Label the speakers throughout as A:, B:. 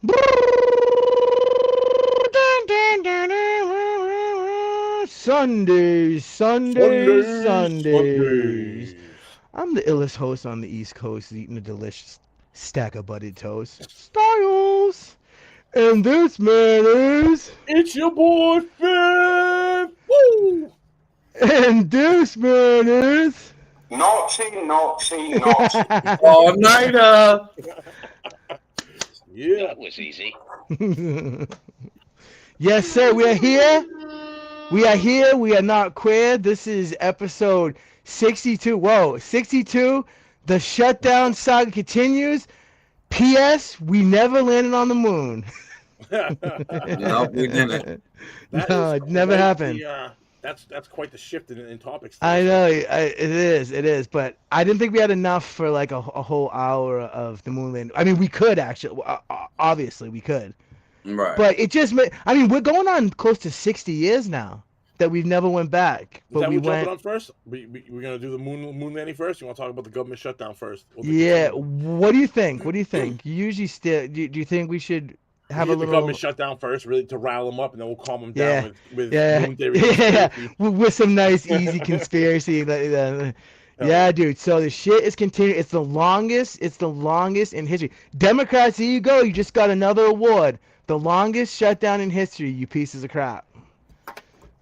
A: SunDaze, SunDaze,
B: SunDaze,
A: SunDaze.
B: SunDaze.
A: I'm the illest host on the East Coast, eating a delicious stack of buttered toast. Styles! And this man is.
B: It's your boy FiF. Woo!
A: And this man is.
C: Naughty, naughty, naughty.
D: All-nighter.
B: Yeah.
E: That was easy.
A: Yes, sir. We are here. We are here. We are not queer. This is episode 62. Whoa, 62. The Shutdown saga continues. P.S. We never landed on the moon.
D: No, we didn't.
A: No, it never happened.
B: That's quite the shift in topics.
A: I know it is, but I didn't think we had enough for like a whole hour of the moon landing. I mean, we could actually, obviously, we could,
D: Right.
A: but it just, I mean, we're going on close to 60 years now that we've never went back.
B: Is
A: But
B: that
A: we
B: what jumping
A: went.
B: on first? We're gonna do the moon landing first. You want to talk about the government shutdown first?
A: Yeah. What do you think? What do you think? You usually still. Do you think we should have a
B: The
A: little?
B: government shutdown first, really, to rile them up, and then we'll calm them
A: Yeah.
B: down with
A: Yeah.
B: moon theory.
A: Yeah. With some nice, easy conspiracy. Yeah, dude. So the shit is continuing. It's the longest. It's the longest in history. Democrats, here you go. You just got another award. The longest shutdown in history. You pieces of crap.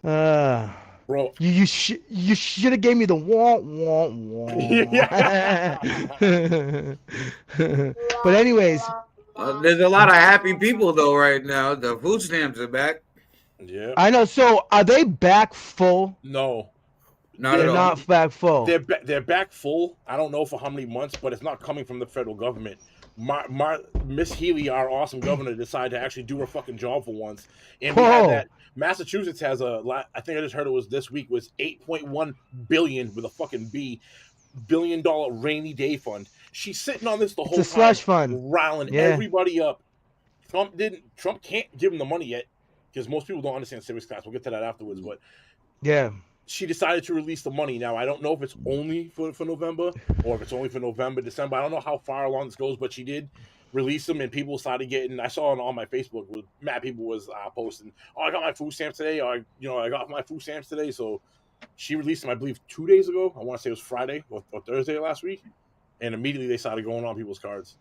B: Bro,
A: You should have gave me the wah. But anyways,
D: There's a lot of happy people though right now. The food stamps are back.
B: yeah.
A: I know. So are they back full?
B: No,
D: Not
A: They're
D: at all.
A: not back full.
B: they're back full. I don't know for how many months, but it's not coming from the federal government. Miss Healy, our awesome governor, decided to actually do her fucking job for once, and we had
A: Whoa.
B: that. Massachusetts has I think I just heard it was this week was 8.1 billion with a fucking $1 billion rainy day fund. She's sitting on this the
A: It's
B: whole
A: a
B: time,
A: slush fund.
B: riling
A: Yeah.
B: everybody up. Trump can't give him the money yet because most people don't understand civics class. We'll get to that afterwards, but
A: Yeah.
B: she decided to release the money. Now, I don't know if it's only for November or if it's only for November, December. I don't know how far along this goes, but she did release them, and people started getting. I saw it on my Facebook. Mad people was posting, "Oh, I got my food stamps today," or I got my food stamps today. So she released them, I believe, 2 days ago. I want to say it was Friday or Thursday last week, and immediately they started going on people's cards.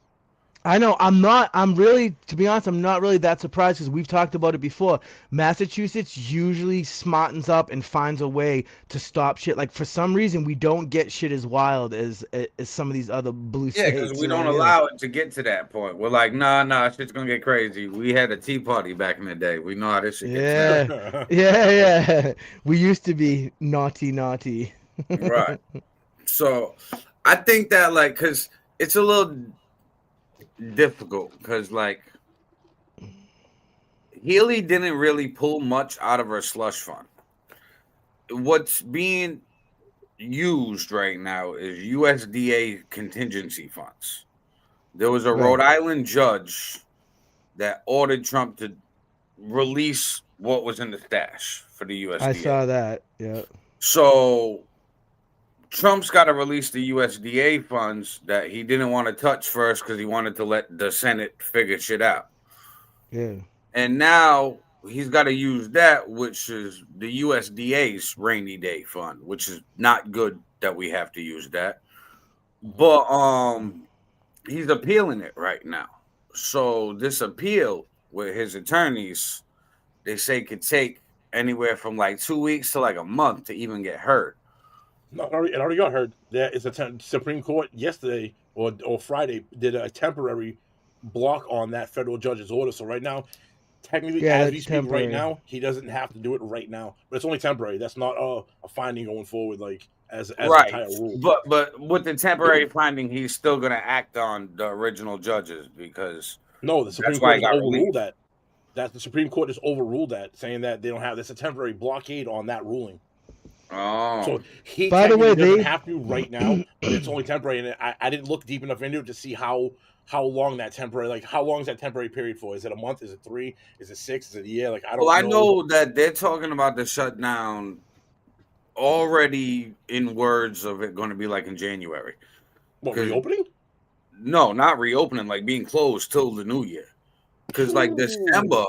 A: I know. I'm really, to be honest, I'm not really that surprised because we've talked about it before. Massachusetts usually smartens up and finds a way to stop shit. Like for some reason, we don't get shit as wild as some of these other blue
D: Yeah,
A: states.
D: because we
A: you know
D: don't
A: what I mean?
D: allow it to get to that point. We're like, nah, shit's gonna get crazy. We had a tea party back in the day. We know how this shit gets
A: Yeah, yeah. We used to be naughty.
D: right. So I think that because it's a little difficult because Healy didn't really pull much out of her slush fund. What's being used right now is USDA contingency funds. There was a
A: Right.
D: Rhode Island judge that ordered Trump to release what was in the stash for the USDA.
A: I saw that. Yeah.
D: So Trump's got to release the USDA funds that he didn't want to touch first because he wanted to let the Senate figure shit out.
A: Yeah.
D: And now he's got to use that, which is the USDA's rainy day fund, which is not good that we have to use that. But he's appealing it right now. So this appeal with his attorneys, they say could take anywhere from 2 weeks to a month to even get heard.
B: No, it already got heard. There is a Supreme Court yesterday or Friday did a temporary block on that federal judge's order. So right now, technically,
A: Yeah,
B: as
A: that's
B: we speak
A: temporary.
B: right now, he doesn't have to do it right now. But it's only temporary. That's not a finding going forward, as
D: Right.
B: an entire rule.
D: But with the temporary finding, he's still going to act on the original judges because
B: No, the Supreme
D: That's why
B: Court
D: it
B: has
D: got
B: overruled
D: released.
B: that. That the Supreme Court has overruled that, saying that they don't have. There's a temporary blockade on that ruling.
D: oh,
B: So he
A: By the way,
B: technically doesn't
A: they-
B: have to right now, but it's only temporary. And I didn't look deep enough into it to see how long that temporary, how long is that temporary period for? Is it a month? Is it 3? Is it 6? Is it a year? I don't
D: well, I
B: know.
D: know that they're talking about the shutdown already in words of it going to be in January.
B: What,
D: 'cause-
B: reopening?
D: No, not reopening, being closed till the new year. Because like December,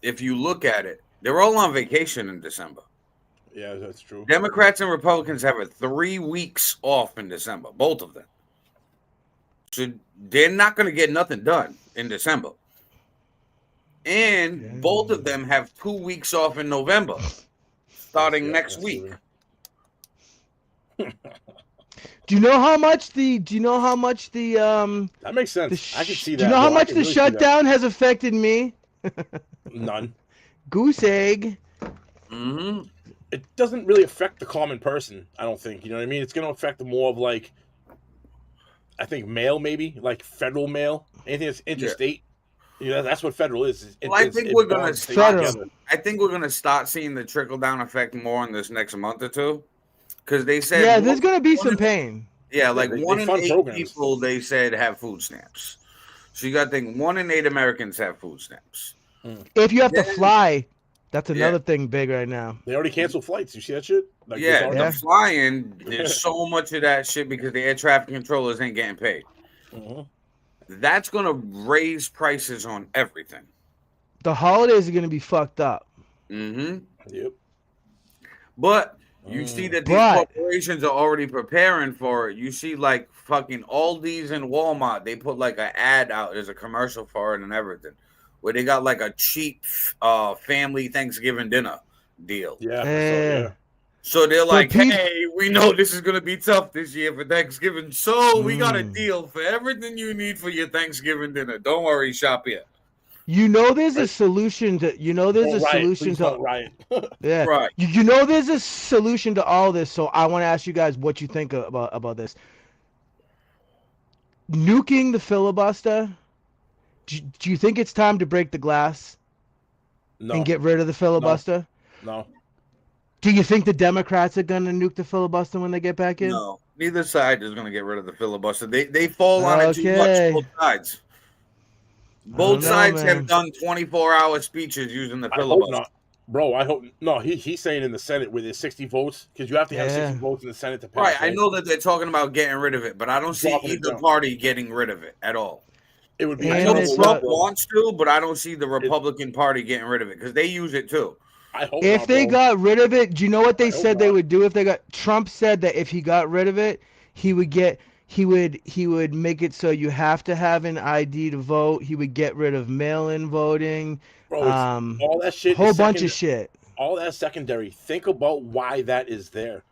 D: if you look at it, they're all on vacation in December.
B: Yeah, that's true.
D: Democrats and Republicans have 3 weeks off in December, both of them. So they're not going to get nothing done in December. And both of them have 2 weeks off in November, starting next week.
A: Do you know how much the
B: that makes sense. I can see that.
A: Do you know how much the shutdown has affected me?
B: None.
A: Goose egg.
D: Mm-hmm.
B: It doesn't really affect the common person, I don't think. You know what I mean? It's going to affect more of like, I think mail, maybe like federal mail, anything that's interstate. Yeah. You know, that's what federal is.
D: I think we're going to start seeing the trickle down effect more in this next month or two, because they said
A: there's going to be some pain.
D: Yeah, like 1 in 8 people they said have food stamps. So you got to think 1 in 8 Americans have food stamps.
A: If you have to fly. That's another thing big right now.
B: They already canceled flights. You see that shit? Like,
D: the flying, there's so much of that shit because the air traffic controllers ain't getting paid.
B: Mm-hmm.
D: That's going to raise prices on everything.
A: The holidays are going to be fucked up.
D: Mm-hmm.
B: Yep.
D: But you see that these corporations are already preparing for it. You see like fucking Aldi's and Walmart. They put like an ad out. There's a commercial for it and everything, where they got like a cheap family Thanksgiving dinner deal.
B: Yeah.
D: So they're like, hey, we know this is going to be tough this year for Thanksgiving. So we got a deal for everything you need for your Thanksgiving dinner. Don't worry, shop here.
A: You know there's a solution to
B: riot.
A: Yeah.
D: Right.
A: You know there's a solution to all this, so I want to ask you guys what you think about this. Nuking the filibuster. Do you think it's time to break the glass?
B: No.
A: And get rid of the filibuster?
B: No.
A: Do you think the Democrats are going to nuke the filibuster when they get back in?
D: No. Neither side is going to get rid of the filibuster. They fall on it too much, both sides. Both sides have done 24-hour speeches using the filibuster.
B: I hope not. Bro, I hope no. He's saying in the Senate with his 60 votes, because you have to have 60 votes in the Senate to pass.
D: Right, I know that they're talking about getting rid of it, but I don't see either party getting rid of it at all.
B: It would be.
D: I know Trump wants to, but I don't see the Republican Party getting rid of it because they use it too.
B: I hope
A: if
B: not,
A: they
B: bro.
A: got rid of it, do you know what they said they would do if they got? Trump said that if he got rid of it, he would make it so you have to have an ID to vote. He would get rid of mail-in voting.
B: Bro, all that shit.
A: Whole bunch of shit.
B: All that secondary. Think about why that is there.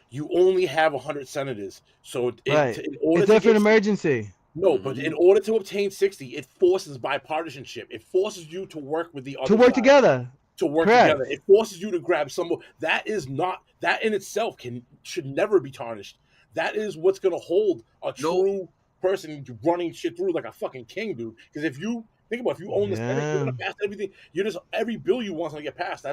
B: You only have 100 senators, so in order
A: it's there for an emergency.
B: No, but in order to obtain 60, it forces bipartisanship. It forces you to work with the other
A: to work
B: side.
A: together.
B: To work together. It forces you to grab someone. That in itself should never be tarnished. That is what's gonna hold a true person running shit through like a fucking king, dude. Because if you think about it, if you own the Senate, you're gonna pass everything. Every bill you want to get passed.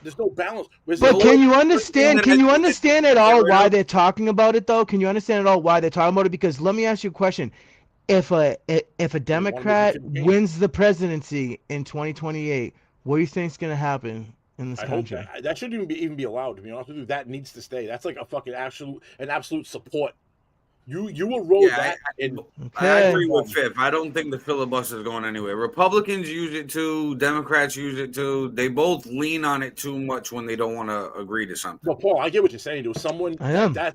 B: There's no balance.
A: But can you understand? Can you understand at all why they're talking about it, though? Can you understand at all why they're talking about it? Because let me ask you a question: if a Democrat wins the presidency in 2028, what do you think is going to happen in this country?
B: That shouldn't even be allowed. To be honest with you, that needs to stay. That's like a fucking absolute support. You will roll that.
D: I agree with FiF. I don't think the filibuster is going anywhere. Republicans use it too. Democrats use it too. They both lean on it too much when they don't want to agree to something.
B: Well, Paul, I get what you're saying, dude. That's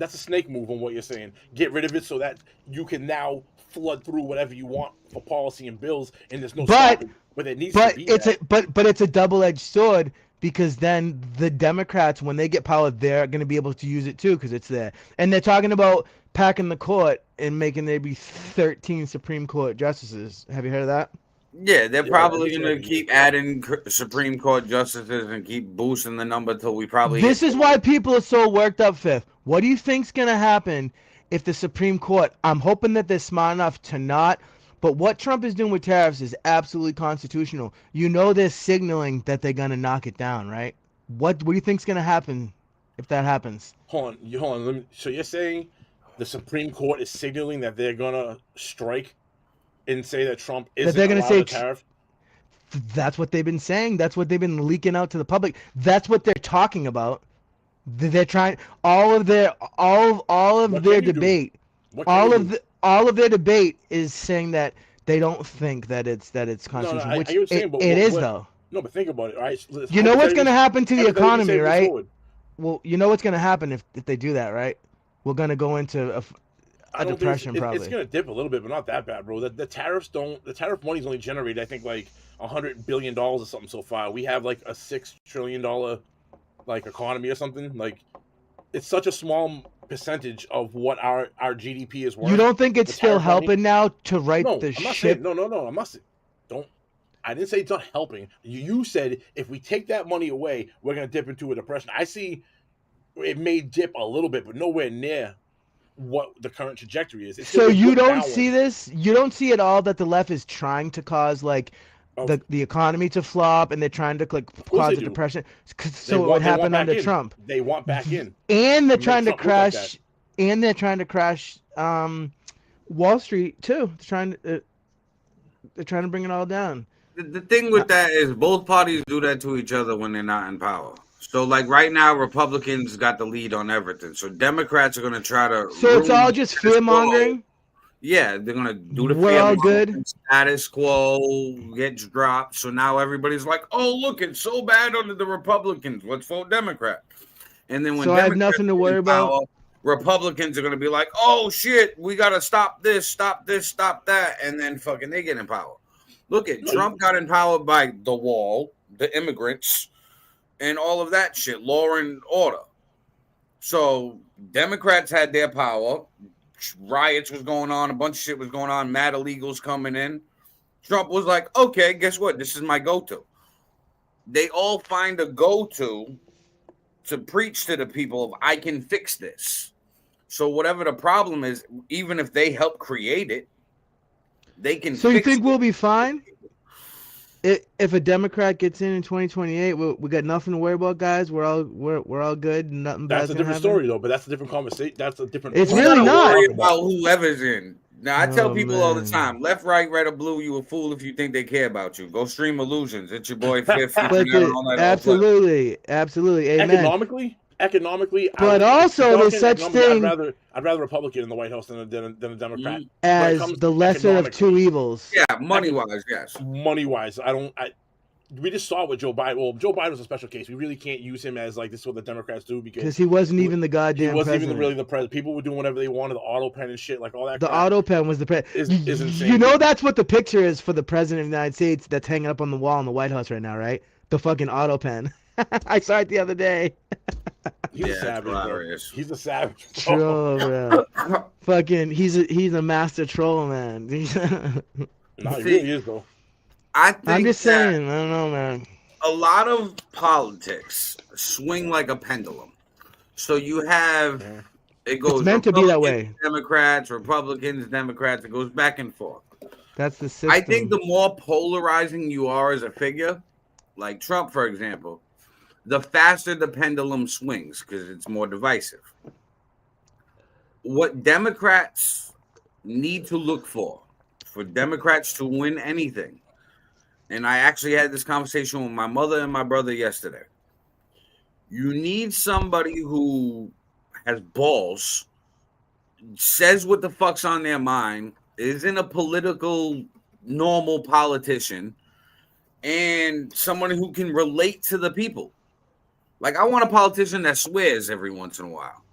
B: a snake move on what you're saying. Get rid of it so that you can now flood through whatever you want for policy and bills, and there's no stopping. But it needs to be.
A: But it's a double-edged sword. Because then the Democrats, when they get power, they're going to be able to use it too because it's there. And they're talking about packing the court and making there be 13 Supreme Court justices. Have you heard of that?
D: Yeah, they're probably going to keep adding Supreme Court justices and keep boosting the number until we probably...
A: This is why people are so worked up, FiF. What do you think's going to happen if the Supreme Court... I'm hoping that they're smart enough to not... But what Trump is doing with tariffs is absolutely constitutional. You know they're signaling that they're going to knock it down, right? What do you think's going to happen if that happens?
B: Hold on. So you're saying the Supreme Court is signaling that they're going to strike and say that Trump isn't allowed a tariff?
A: That's what they've been saying. That's what they've been leaking out to the public. That's what they're talking about. They're trying all of their debate is saying that they don't think that it's
B: No,
A: constitutional,
B: I
A: which
B: hear what you're saying, but
A: it is
B: what,
A: though.
B: no, but think about it, all right? So
A: You know what's going to happen to the
B: hypothetically
A: economy,
B: say this
A: right?
B: forward.
A: Well, you know what's going to happen if they do that, right? We're going to go into
B: I
A: a
B: don't
A: depression
B: think it's
A: probably.
B: going to dip a little bit, but not that bad, bro. The tariff money's only generated, I think, like $100 billion or something so far. We have like a $6 trillion like economy or something. Like, it's such a small percentage of what our GDP is worth.
A: You don't think it's
B: The
A: still
B: tariff money-
A: helping now to right
B: No,
A: the
B: I'm not
A: ship?
B: saying no. I'm not saying don't. I didn't say it's not helping. You said if we take that money away, we're going to dip into a depression. I see it may dip a little bit, but nowhere near what the current trajectory is.
A: So you don't
B: downward.
A: see this? You don't see at all that the left is trying to cause like the economy to flop, and they're trying to like cause a depression, so it would happen under Trump.
B: They want back in,
A: and they're trying to crash, and they're trying to crash Wall Street too. They're trying to bring it all down.
D: The thing with that is both parties do that to each other when they're not in power. So, like right now, Republicans got the lead on everything. So Democrats are going to try to.
A: So it's all just fear mongering.
D: Yeah, they're gonna do the
A: We're all good.
D: Status quo gets dropped, so now everybody's like, "Oh, look, it's so bad under the Republicans. Let's vote Democrat." And then when
A: I have nothing to worry about.
D: Republicans are gonna be like, "Oh shit, we gotta stop this, stop that," and then fucking they get in power. Look at Trump got empowered by the wall, the immigrants, and all of that shit, law and order. So Democrats had their power. Riots was going on, a bunch of shit was going on, mad illegals coming in. Trump was like, okay, guess what? This is my go-to. They all find a go-to to preach to the people of, I can fix this. So whatever the problem is, even if they help create it, they can fix it.
A: So you think we'll be fine? If a Democrat gets in 2028, we got nothing to worry about, guys. We're all good. Nothing bad.
B: That's a different story, though. But that's a different conversation. That's a different.
A: It's really not
D: worry about whoever's in. Now I tell people all the time: left, right, red, or blue. You a fool if you think they care about you. Go stream Illusions. It's your boy FiF.
A: Absolutely. Amen.
B: Economically,
A: but also there's such thing.
B: I'd rather Republican in the White House than a Democrat.
A: As the lesser of two evils.
D: Yeah, money wise, yes.
B: Money wise, we just saw with Joe Biden. Well, Joe Biden was a special case. We really can't use him as like this is what the Democrats do because
A: he wasn't even the goddamn.
B: He wasn't
A: president.
B: even really the president. People were doing whatever they wanted. The auto pen and shit, like all that.
A: The auto pen was the president.
B: Is insane.
A: You know that's what the picture is for the president of the United States that's hanging up on the wall in the White House right now, right? The fucking auto pen. I saw it the other day.
B: He's a savage, bro. He's a savage.
A: Troll, bro. Fucking, he's a master troll, man.
B: No, he really is, though.
A: I'm just saying. I don't know, man.
D: A lot of politics swing like a pendulum. So you have it goes.
A: It's meant to be that way.
D: Democrats, Republicans, Democrats. It goes back and forth.
A: That's the system.
D: I think the more polarizing you are as a figure, like Trump, for example, the faster the pendulum swings because it's more divisive. What Democrats need to look for Democrats to win anything, and I actually had this conversation with my mother and my brother yesterday, you need somebody who has balls, says what the fuck's on their mind, isn't a political, normal politician, and someone who can relate to the people. Like, I want a politician that swears every once in a while.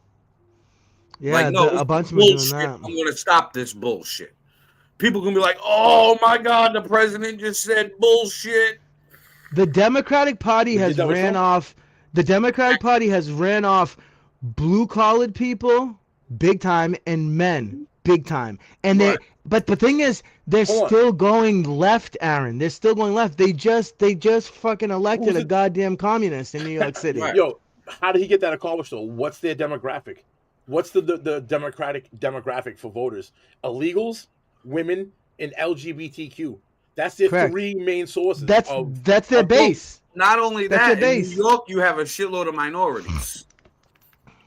A: Yeah,
D: like, no,
A: a bunch of them doing that.
D: I'm going to stop this bullshit. People going to be like, oh, my God, the president just said bullshit.
A: The Democratic Party has ran off. The Democratic Party has ran off blue-collared people, big time, and men, big time. And but the thing is, they're still going left, Aaron. They're still going left. They just fucking elected a goddamn communist in New York City.
B: Right. Yo, how did he get that accomplished though? What's their demographic? What's the Democratic demographic for voters? Illegals, women, and LGBTQ. That's their three main sources.
A: That's their base.
D: Not only that, in New York, you have a shitload of minorities.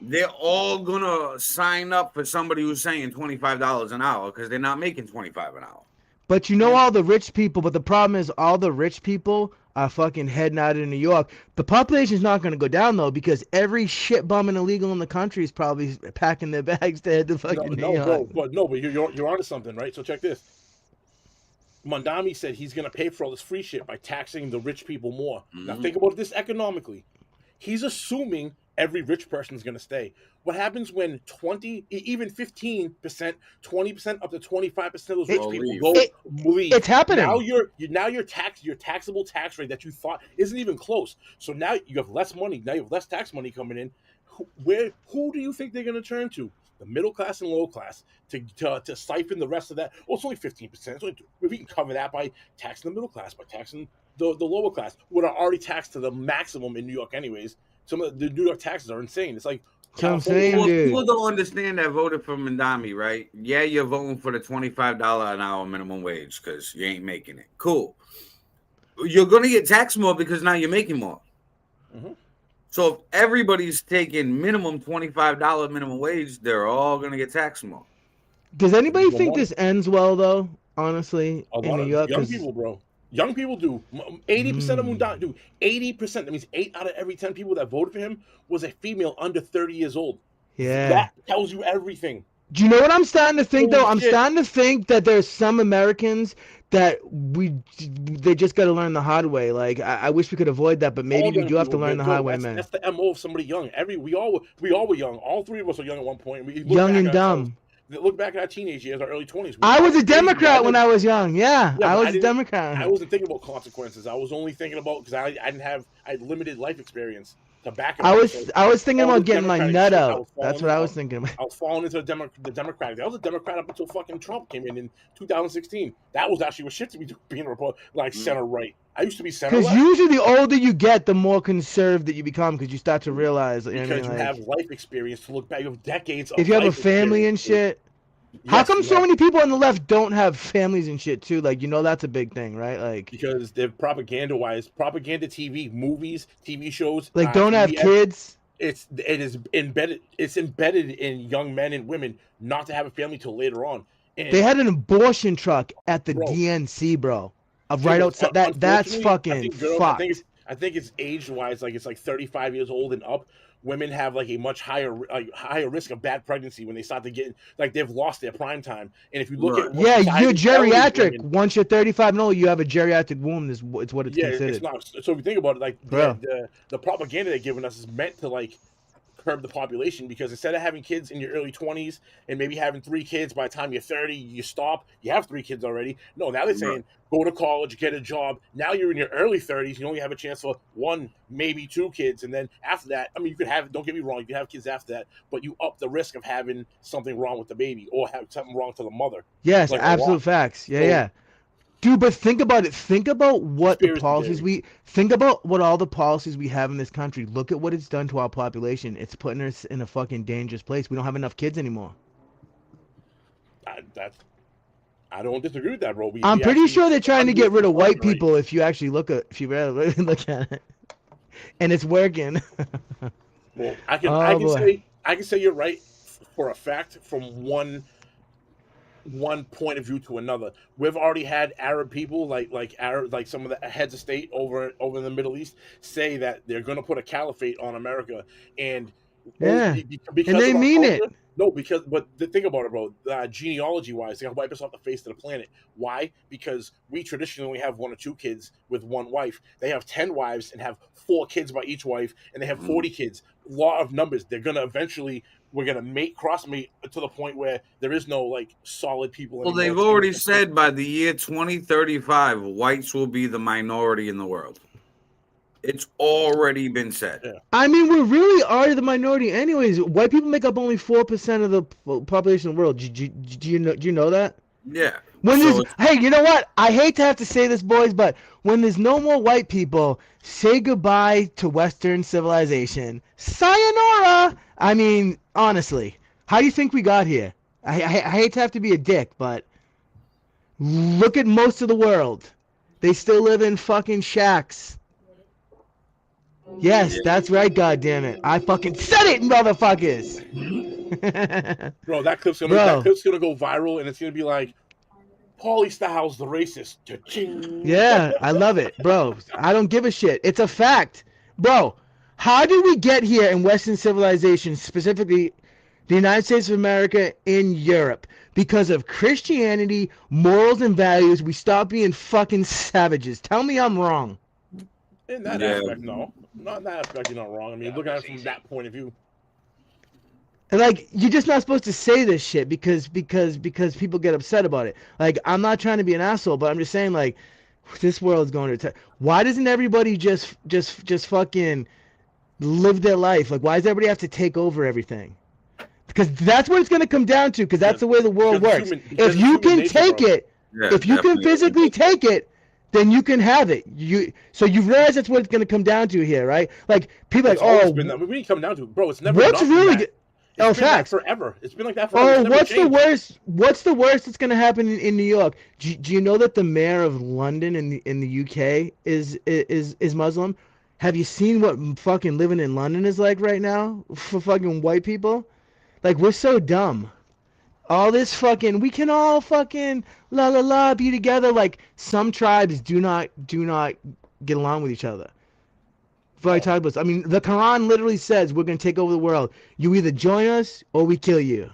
D: They're all gonna sign up for somebody who's saying $25 an hour because they're not making $25 an hour.
A: But you know all the rich people. But the problem is all the rich people are fucking heading out of New York. The population's not gonna go down though because every shit bum and illegal in the country is probably packing their bags to head to fucking New York.
B: But you're onto something, right? So check this. Mondami said he's going to pay for all this free shit by taxing the rich people more. Now think about this economically. He's assuming every rich person is going to stay. What happens when 20, even 15%, 20%, up to 25% of those rich people leave?
A: It's happening.
B: Now your taxable tax rate that you thought isn't even close. So now you have less money. Now you have less tax money coming in. Who do you think they're going to turn to? The middle class and low class to siphon the rest of that. Well, it's only 15%. We can cover that by taxing the middle class, by taxing the lower class, what are already taxed to the maximum in New York anyways. Some of the New York taxes are insane. It's like
D: people don't understand that voted for Mondami, right? Yeah, you're voting for the $25 an hour minimum wage because you ain't making it. Cool. You're going to get taxed more because now you're making more. Mm-hmm. So if everybody's taking minimum $25 minimum wage, they're all going to get taxed more.
A: Does anybody think this ends well, though, honestly, in New York?
B: Young people, bro. Young people do. 80% of them do. 80%. That means 8 out of every 10 people that voted for him was a female under 30 years old.
A: Yeah.
B: That tells you everything.
A: Do you know what I'm starting to think, though? I'm starting to think that there's some Americans that they just got to learn the hard way. Like, I wish we could avoid that, but maybe we do have to learn the hard way, man.
B: That's the MO of somebody young. We all were young. All three of us were young at one point.
A: Young and dumb.
B: Look back at our teenage years, our early 20s.
A: I was a Democrat when I was young. Yeah, I was a Democrat.
B: I wasn't thinking about consequences. I was only thinking about because I had limited life experience to back it.
A: I was thinking about getting my nut out. That's what I was thinking about.
B: I was falling into the Democratic. I was a Democrat up until fucking Trump came in 2016. That was actually what shit to be being a Republican, like center right. I used to be center left.
A: Because usually the older you get, the more conservative that you become because you start to realize.
B: Because you have life experience to look back. You have decades of
A: if you have a family and shit. Yes, how come so many people on the left don't have families and shit too? Like, that's a big thing, right? Like
B: because they're propaganda TV, movies, TV shows.
A: Like don't have kids.
B: It is embedded. It's embedded in young men and women not to have a family till later on. And
A: they had an abortion truck at the DNC, bro. Right outside. That's fucking fucked.
B: I think it's age-wise, like it's like 35 years old and up. Women have like a much higher risk of bad pregnancy when they start to get like they've lost their prime time. And if you look at
A: you're geriatric. Women, once you're 35 and old, you have a geriatric womb. It's what it's considered.
B: It's not. So if you think about it, like the propaganda they're giving us is meant to like curb the population because instead of having kids in your early 20s and maybe having 3 kids by the time you're 30, you stop. You have 3 kids already. No, now they're saying go to college, get a job. Now you're in your early 30s. You only have a chance for 1, maybe 2 kids. And then after that, I mean, you could have, don't get me wrong, you can have kids after that, but you up the risk of having something wrong with the baby or have something wrong to the mother.
A: Yes, like absolute facts. Yeah. Dude, but think about it. Think about what the policies think about what all the policies we have in this country. Look at what it's done to our population. It's putting us in a fucking dangerous place. We don't have enough kids anymore.
B: I don't disagree with that, bro.
A: I'm pretty sure they're trying to get rid of white people. If you actually look at it, and it's working.
B: Well, I can say you're right for a fact from one point of view to another. We've already had Arab people like some of the heads of state over in the Middle East say that they're going to put a caliphate on America, and
A: because they mean it.
B: No, but think about it, bro. Genealogy wise, they're gonna wipe us off the face of the planet. Why? Because we traditionally have 1 or 2 kids with one wife. They have 10 wives and have 4 kids by each wife, and they have 40 kids. Law of numbers. They're gonna eventually. We're gonna cross mate to the point where there is no like solid people.
D: Well, they've already said by the year 2035, whites will be the minority in the world. It's already been said. Yeah.
A: I mean, we really are the minority, anyways. White people make up only 4% of the population of the world. Do you know that?
D: Yeah.
A: Hey, you know what? I hate to have to say this, boys, but when there's no more white people, say goodbye to Western civilization. Sayonara. I mean, honestly, how do you think we got here? I hate to have to be a dick, but look at most of the world. They still live in fucking shacks. Yes, that's right, goddammit. I fucking said it, motherfuckers.
B: Bro, that clip's gonna go viral, and it's gonna be like, Paulie Styles, the racist. Cha-ching.
A: Yeah, I love it, bro. I don't give a shit. It's a fact. Bro, how did we get here in Western civilization, specifically the United States of America in Europe. Because of Christianity, morals, and values, we stop being fucking savages. Tell me I'm wrong.
B: In that aspect, no. Not in that aspect, you're not wrong. I mean, look at it from that point of view.
A: And like, you're just not supposed to say this shit because people get upset about it. Like, I'm not trying to be an asshole, but I'm just saying, like, this world's going to. Why doesn't everybody just fucking live their life? Like, why does everybody have to take over everything? Because that's what it's going to come down to. Because that's the way the world works. If you can take it, if you can physically take it, then you can have it. So you realize that's what it's going to come down to here, right? Like, people
B: it's
A: like,
B: we ain't come down to, bro. It's never.
A: What's really good?
B: It's been
A: facts.
B: like forever. It's been like that forever.
A: Oh, what's the worst? What's the worst that's going to happen in New York? Do you know that the mayor of London in the UK is Muslim? Have you seen what fucking living in London is like right now for fucking white people? Like, we're so dumb. All this fucking, we can all fucking la la la be together. Like, some tribes do not get along with each other. I mean, the Quran literally says we're gonna take over the world. You either join us or we kill you.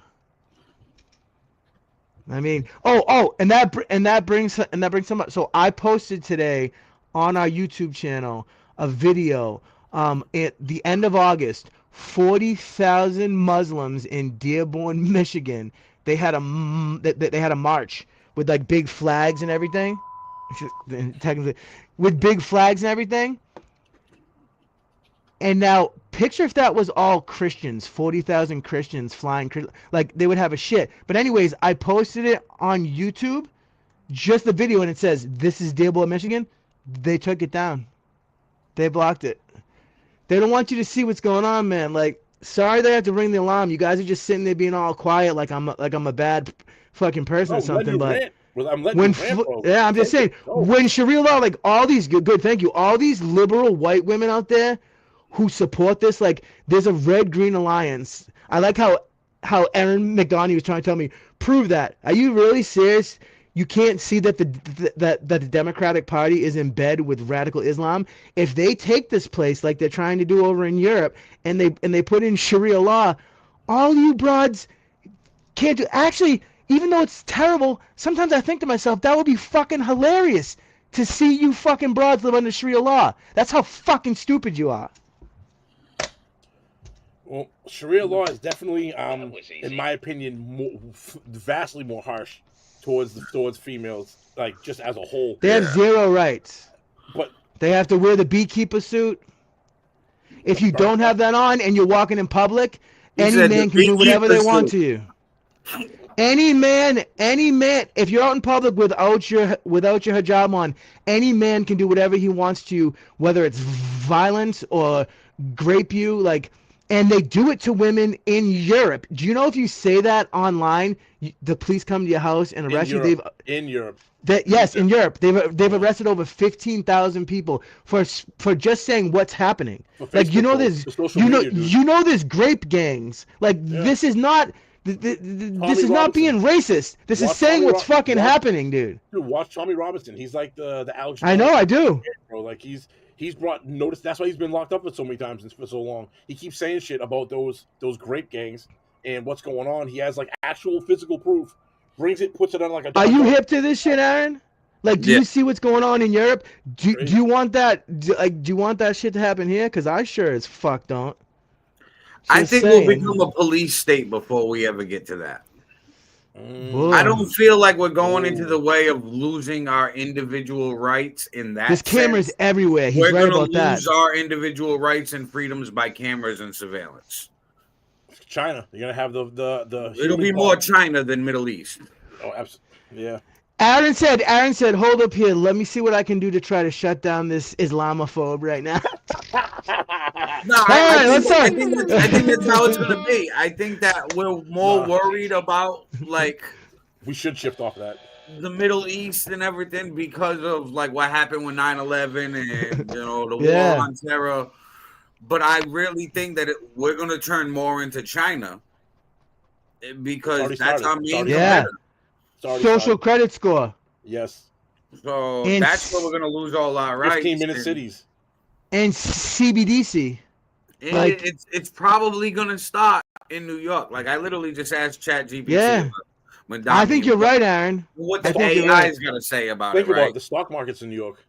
A: I mean, and that brings some up. So I posted today on our YouTube channel a video. At the end of August, 40,000 Muslims in Dearborn, Michigan. They had a march with like big flags and everything. Technically, with big flags and everything. And now, picture if that was all Christians, 40,000 Christians flying, like, they would have a shit. But anyways, I posted it on YouTube, just the video, and it says, this is Dearborn, Michigan. They took it down. They blocked it. They don't want you to see what's going on, man. Like, sorry they have to ring the alarm. You guys are just sitting there being all quiet like I'm a bad fucking person or something. But I'm just saying, when Sharia law, like, all these thank you, all these liberal white women out there who support this, like, there's a red-green alliance. I like how Aaron McDonough was trying to tell me, prove that. Are you really serious? You can't see that the Democratic Party is in bed with radical Islam? If they take this place like they're trying to do over in Europe, and they put in Sharia law, all you broads can't do. Actually, even though it's terrible, sometimes I think to myself, that would be fucking hilarious to see you fucking broads live under Sharia law. That's how fucking stupid you are.
B: Well, Sharia law is definitely, in my opinion, vastly more harsh towards females, like, just as a whole.
A: They have zero rights.
B: But
A: they have to wear the beekeeper suit. If you don't have that on and you're walking in public, any man can do whatever they want to you. Any man, if you're out in public without your hijab on, any man can do whatever he wants to you, whether it's violence or grape you, like. And they do it to women in Europe. Do you know if you say that online, the police come to your house and arrest you?
B: In Europe.
A: Yes, in Europe. They've arrested over 15,000 people for just saying what's happening. Like, you know, there's grape gangs. Like, this is not this is not being racist. This is saying what's fucking happening, dude.
B: Dude, watch Tommy Robinson. He's like the Alex.
A: I know, I do.
B: Bro, like, he's brought notice. That's why he's been locked up for so many times and for so long. He keeps saying shit about those grape gangs and what's going on. He has like actual physical proof. Brings it, puts it on like a.
A: Are you hip to this shit, Aaron? Like, do you see what's going on in Europe? Do you want that? Do you want that shit to happen here? Because I sure as fuck don't.
D: I think we'll become a police state before we ever get to that. I don't feel like we're going into the way of losing our individual rights in that.
A: There's cameras everywhere. He's right about that.
D: We're going to lose our individual rights and freedoms by cameras and surveillance.
B: China, you're gonna have the.
D: It'll be more China than Middle East.
B: Oh, absolutely. Yeah.
A: Aaron said, hold up here. Let me see what I can do to try to shut down this Islamophobe right now.
D: No, I think that's how it's going to be. I think that we're more worried about, like,
B: we should shift off that.
D: The Middle East and everything because of, like, what happened with 9/11 and, you know, the war on terror. But I really think that we're going to turn more into China because that's our main competitor.
A: Social credit score.
B: Yes.
D: So that's where we're going to lose all our rights.
B: 15-minute cities.
A: And CBDC.
D: And it's probably going to start in New York? Like I literally just asked ChatGPT
A: Yeah.
D: about Mandami.
A: I think you're right, Aaron.
D: What
A: I
D: the
A: think you're
D: AI
A: right.
D: is gonna say about
B: Think
D: it,
B: about
D: right?
B: it. The stock market's in New York.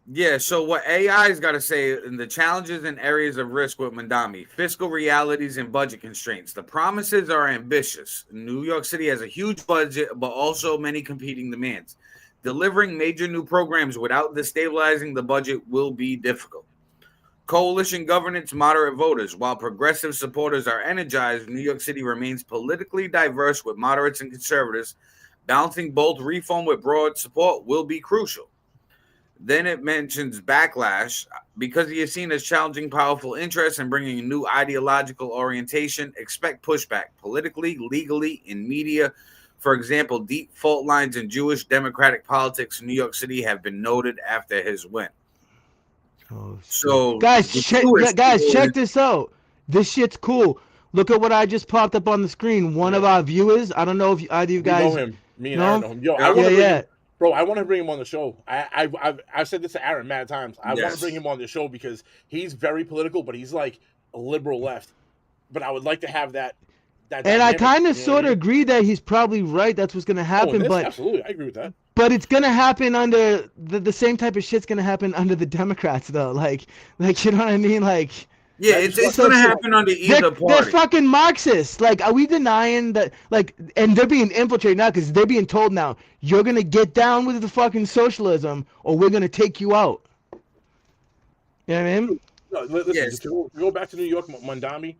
D: Yeah, so what AI's got to say in the challenges and areas of risk with Mandami, fiscal realities and budget constraints. The promises are ambitious. New York City has a huge budget, but also many competing demands. Delivering major new programs without destabilizing the budget will be difficult. Coalition governance, moderate voters. While progressive supporters are energized, New York City remains politically diverse with moderates and conservatives. Balancing both reform with broad support will be crucial. Then it mentions backlash because he is seen as challenging powerful interests and bringing a new ideological orientation. Expect pushback politically, legally, in media. For example, deep fault lines in Jewish democratic politics in New York City have been noted after his win.
A: Oh,
D: So,
A: guys, check this out. This shit's cool. Look at what I just popped up on the screen. One of our viewers. I don't know if either of you guys
B: know him. Me and Aaron know him. Yo,
D: Yeah.
B: I want to bring him. Bro, I want to bring him on the show. I've said this to Aaron mad times. I want to bring him on the show because he's very political, but he's like a liberal left. But I would like to have that.
A: And I kind of sort of agree that he's probably right. That's what's gonna happen. But
B: absolutely, I agree with that.
A: But it's gonna happen under the same type of shit's gonna happen under the Democrats though. Like you know what I mean? Like.
D: Yeah, it's gonna happen under either party.
A: They're fucking Marxists. Like, are we denying that? Like, and they're being infiltrated now because they're being told now you're gonna get down with the fucking socialism, or we're gonna take you out. You know what I mean?
B: No, listen, to go back to New York, Mandami,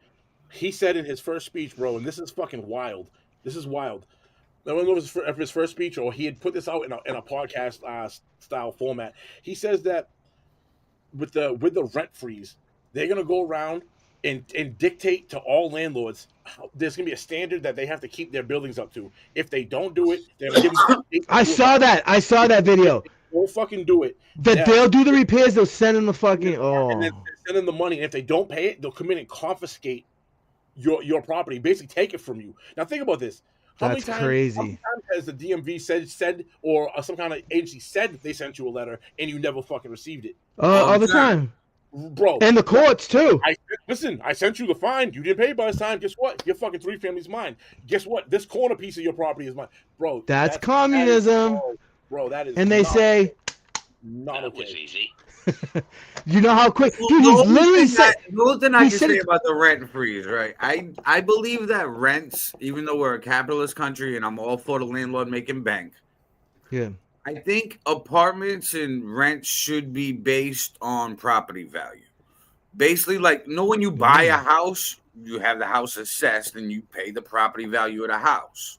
B: he said in his first speech, bro, and this is fucking wild. This is wild. I don't know if his first speech or he had put this out in a podcast style format. He says that with the rent freeze, they're going to go around and dictate to all landlords there's going to be a standard that they have to keep their buildings up to. If they don't do it, they're going to give them... I
A: saw that video.
B: They'll fucking do it.
A: They'll do the repairs, they'll send them the fucking...
B: And then send them the money. And if they don't pay it, they'll come in and confiscate your property, basically take it from you. Now think about this.
A: That's crazy.
B: How many times has the DMV said or some kind of agency said that they sent you a letter and you never fucking received it?
A: All the time.
B: Bro.
A: And the courts, too.
B: I sent you the fine. You didn't pay by this time. Guess what? Your fucking 3 family's mine. Guess what? This corner piece of your property is mine. Bro.
A: That's communism.
B: Bro, that is...
A: And they say...
B: Not okay.
E: Was easy.
A: You know how quick... Dude, he's literally said...
D: The only thing I can say about the rent freeze, right? I believe that rents, even though we're a capitalist country and I'm all for the landlord making bank.
A: Yeah.
D: I think apartments and rents should be based on property value. Basically, like, when you buy a house, you have the house assessed and you pay the property value of the house.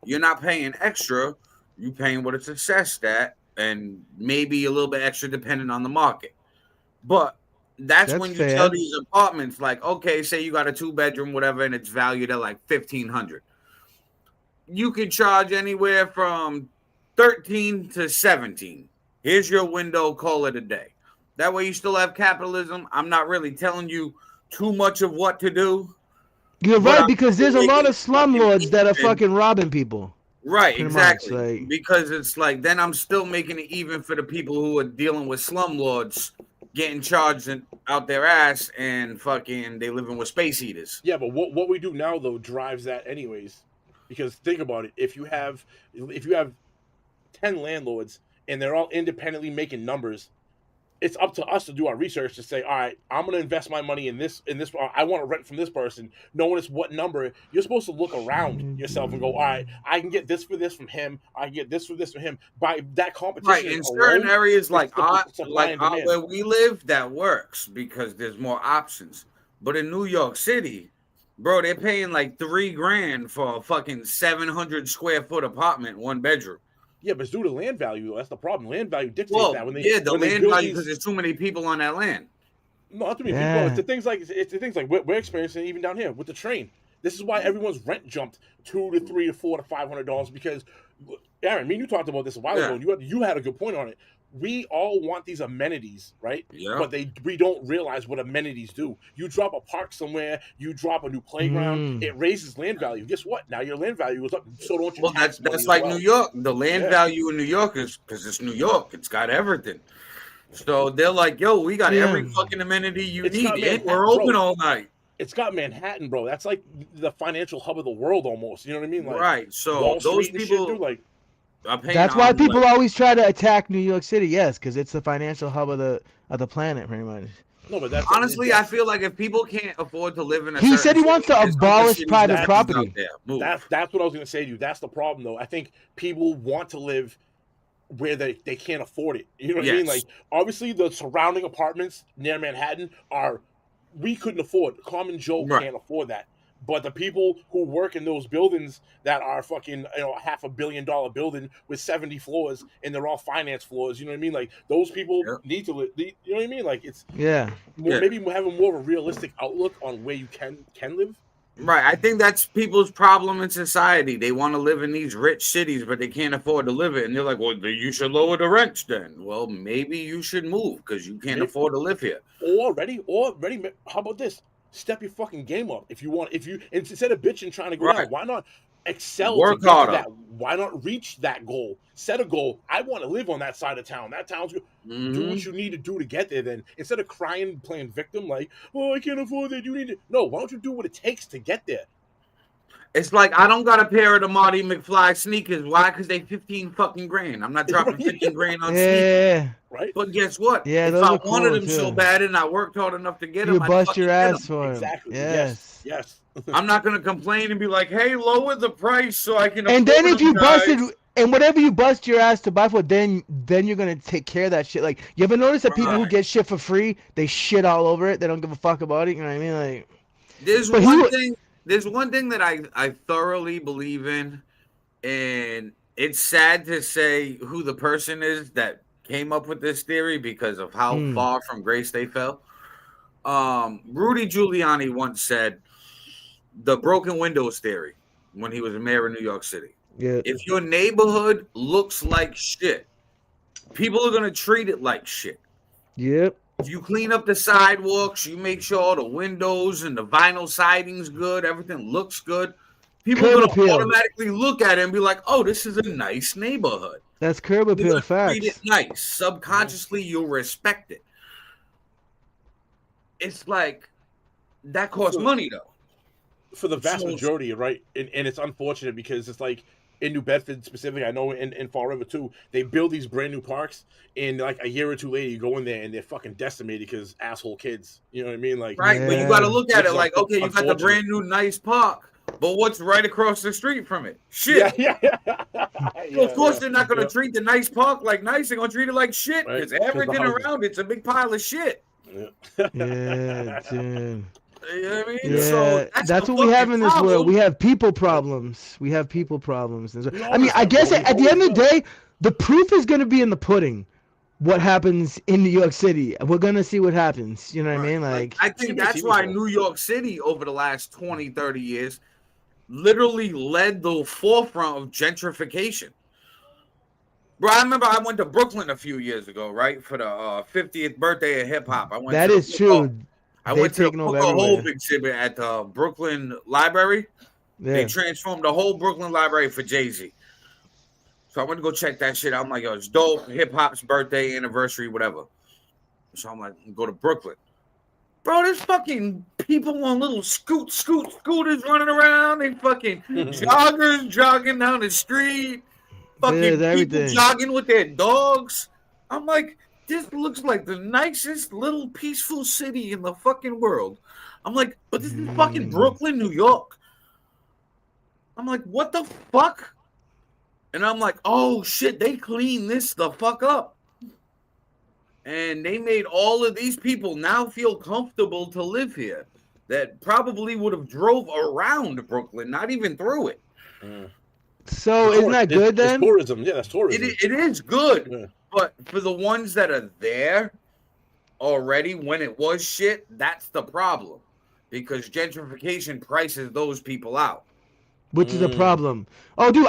D: You're not paying extra. You're paying what it's assessed at and maybe a little bit extra depending on the market. But that's when you
A: fair.
D: tell these apartments, like, okay, say you got a 2-bedroom, whatever, and it's valued at like $1,500. You could charge anywhere from 13 to 17. Here's your window, call it a day. That way you still have capitalism. I'm not really telling you too much of what to do.
A: You're right, because there's a lot of slumlords that are fucking robbing people.
D: Right, exactly.
A: Much, like...
D: Because it's like, then I'm still making it even for the people who are dealing with slumlords getting charged out their ass and fucking they living with space heaters.
B: Yeah, but what we do now, though, drives that anyways. Because think about it. If you have 10 landlords and they're all independently making numbers, it's up to us to do our research to say, all right, I'm going to invest my money in this. I want to rent from this person. Knowing it's what number, you're supposed to look around yourself and go, all right, I can get this for this from him. I can get this for this from him. By that competition,
D: right? In certain areas, like where we live, that works because there's more options. But in New York City, bro, they're paying like $3,000 for a fucking 700 square foot apartment, 1 bedroom.
B: Yeah, but it's due to land value, though. That's the problem. Land value dictates that.
D: The land value because there's too many people on that land.
B: No, not too many people. It's the things like we're experiencing even down here with the train. This is why everyone's rent jumped $200 to $300 to $400 to $500 because, Aaron, me and you talked about this a while ago. And you had a good point on it. We all want these amenities, right?
D: Yeah.
B: But we don't realize what amenities do. You drop a park somewhere, you drop a new playground, it raises land value. Guess what? Now your land value is up. So don't you?
D: Well, that's like New York. The land value in New York is because it's New York. It's got everything. So they're like, yo, we got every fucking amenity you need. We're open all night.
B: it's got Manhattan, bro. That's like the financial hub of the world almost. You know what I mean? Like
D: Right. So
B: Wall
D: those
B: Street and shit,
D: people
B: dude. Like
D: are paying
A: That's why
D: arms
A: people
D: like,
A: always try to attack New York City. Yes, because it's the financial hub of the planet, pretty much.
B: no, but that's
D: honestly, I feel like if people can't afford to live in a
A: He
D: certain
A: said he
D: city,
A: wants to
D: there's other
A: abolish
D: cities
A: private
D: and
B: that's-
D: cities out
A: property.
D: there. Move.
B: that's what I was gonna say to you. That's the problem, though. I think people want to live where they can't afford it. You know what I mean?
D: Yes.
B: Like obviously the surrounding apartments near Manhattan we couldn't afford. Common Joe
D: Right.
B: can't afford that. But the people who work in those buildings that are fucking $500 million building with 70 floors and they're all finance floors, you know what I mean? Like those people
D: Yep.
B: need to live. You know what I mean? Like it's
A: Yeah.
B: more,
D: Yeah.
B: maybe having more of a realistic outlook on where you can live.
D: Right. I think that's people's problem in society. They want to live in these rich cities, but they can't afford to live it. And they're like, well, then you should lower the rents then. Well, maybe you should move because you can't
B: Maybe.
D: afford to live here.
B: Already, how about this? Step your fucking game up if you want. If you instead of bitching trying to go
D: Right.
B: down, why not excel
D: Work
B: to get
D: harder.
B: to that? Why not reach that goal? Set a goal. I want to live on that side of town. That town's good. Do
D: Mhm.
B: what you need to do to get there. Then instead of crying, playing victim, like, oh, I can't afford it. You need to. No, why don't you do what it takes to get there?
D: It's like I don't got a pair of the Marty McFly sneakers. Why? Because they 15 fucking grand. I'm not dropping 15 grand on sneakers.
A: Yeah.
B: Right?
D: But guess what?
A: Yeah,
D: if
A: those
D: I
A: are
D: wanted
A: cool,
D: them so
A: too.
D: bad and I worked hard enough to get
A: You
D: them, I'd
A: bust
D: fucking
A: your
D: get
A: ass
D: 'em.
A: for him.
B: Exactly.
A: Yes.
B: Yes.
D: I'm not gonna complain and be like, "Hey, lower the price so I can."
A: And then
D: afford
A: if you
D: them, guys."
A: busted and whatever you bust your ass to buy for, then you're gonna take care of that shit. Like you ever notice that people who
D: Right.
A: get shit for free, they shit all over it. They don't give a fuck about it. You know what I mean? Like
D: There's
A: But he
D: one
A: wa-
D: thing. There's one thing that I thoroughly believe in, and it's sad to say who the person is that came up with this theory because of how far from grace they fell. Rudy Giuliani once said the broken windows theory when he was a mayor of New York City.
A: yeah.
D: If your neighborhood looks like shit, people are gonna treat it like shit.
A: Yep.
D: If you clean up the sidewalks, you make sure all the windows and the vinyl siding's good, everything looks good, people
A: Curb
D: are going to
A: appeal.
D: automatically look at it and be like, oh, this is a nice neighborhood.
A: That's curb
D: You're
A: appeal
D: gonna treat it
A: facts.
D: nice. Subconsciously, you'll respect it. It's like, that costs money, though.
B: For the vast
D: So-
B: majority, right? And it's unfortunate because it's like in New Bedford specifically, I know in Fall River too, they build these brand new parks, and like a year or two later, you go in there and they're fucking decimated because asshole kids. You know what I mean? Like,
D: Right, but you
A: Yeah.
D: got to look at
B: Which
D: it
B: is
D: like, okay, you got the
B: unfortunate.
D: brand new nice park, but what's right across the street from it? Shit.
B: yeah.
D: So of course, they're not going to treat the nice park like nice. They're going to treat it like shit
B: Right,
D: because
B: 'cause the
D: everything
B: housing.
D: around it's a big pile of shit.
A: Yeah, dude.
D: You know what I mean?
A: Yeah,
D: So
A: that's
D: the
A: what we have
D: fucking
A: in this world.
D: problem.
A: We have people problems. We have people problems.
B: We
A: I mean,
B: always
A: I
B: have,
A: guess
B: bro. We
A: at the end of the
B: always
A: day, the proof is going to be in the pudding. What happens in New York City? We're going to see what happens. You know what I mean? Like,
D: I
B: It's
D: think
B: gonna be a
D: that's
B: TV
D: why
B: show.
D: New York City over the last 20, 30 years literally led the forefront of gentrification. Bro, I remember I went to Brooklyn a few years ago, right? For the 50th birthday of hip hop. I went
A: that
D: to the
A: is true.
D: I
A: They've
D: went to the
A: taken over
D: Booker
A: everywhere.
D: Hove exhibit at the Brooklyn Library. They
A: Yeah.
D: transformed the whole Brooklyn Library for Jay-Z. So I went to go check that shit out. I'm like, yo, it's dope. Hip hop's birthday, anniversary, whatever. So I'm like, go to Brooklyn. Bro, there's fucking people on little scooters running around. They fucking joggers jogging down the street. Fucking
A: There's
D: people
A: everything.
D: jogging with their dogs. I'm like, this looks like the nicest little peaceful city in the fucking world. I'm like, but this is fucking Brooklyn, New York. I'm like, what the fuck? And I'm like, oh shit, they cleaned this the fuck up. And they made all of these people now feel comfortable to live here that probably would have drove around Brooklyn, not even through it.
A: So isn't that good then?
B: It's tourism. Yeah, that's tourism.
D: It is good.
B: Yeah.
D: But for the ones that are there already when it was shit, that's the problem. Because gentrification prices those people out.
A: Which is a problem. Oh, dude,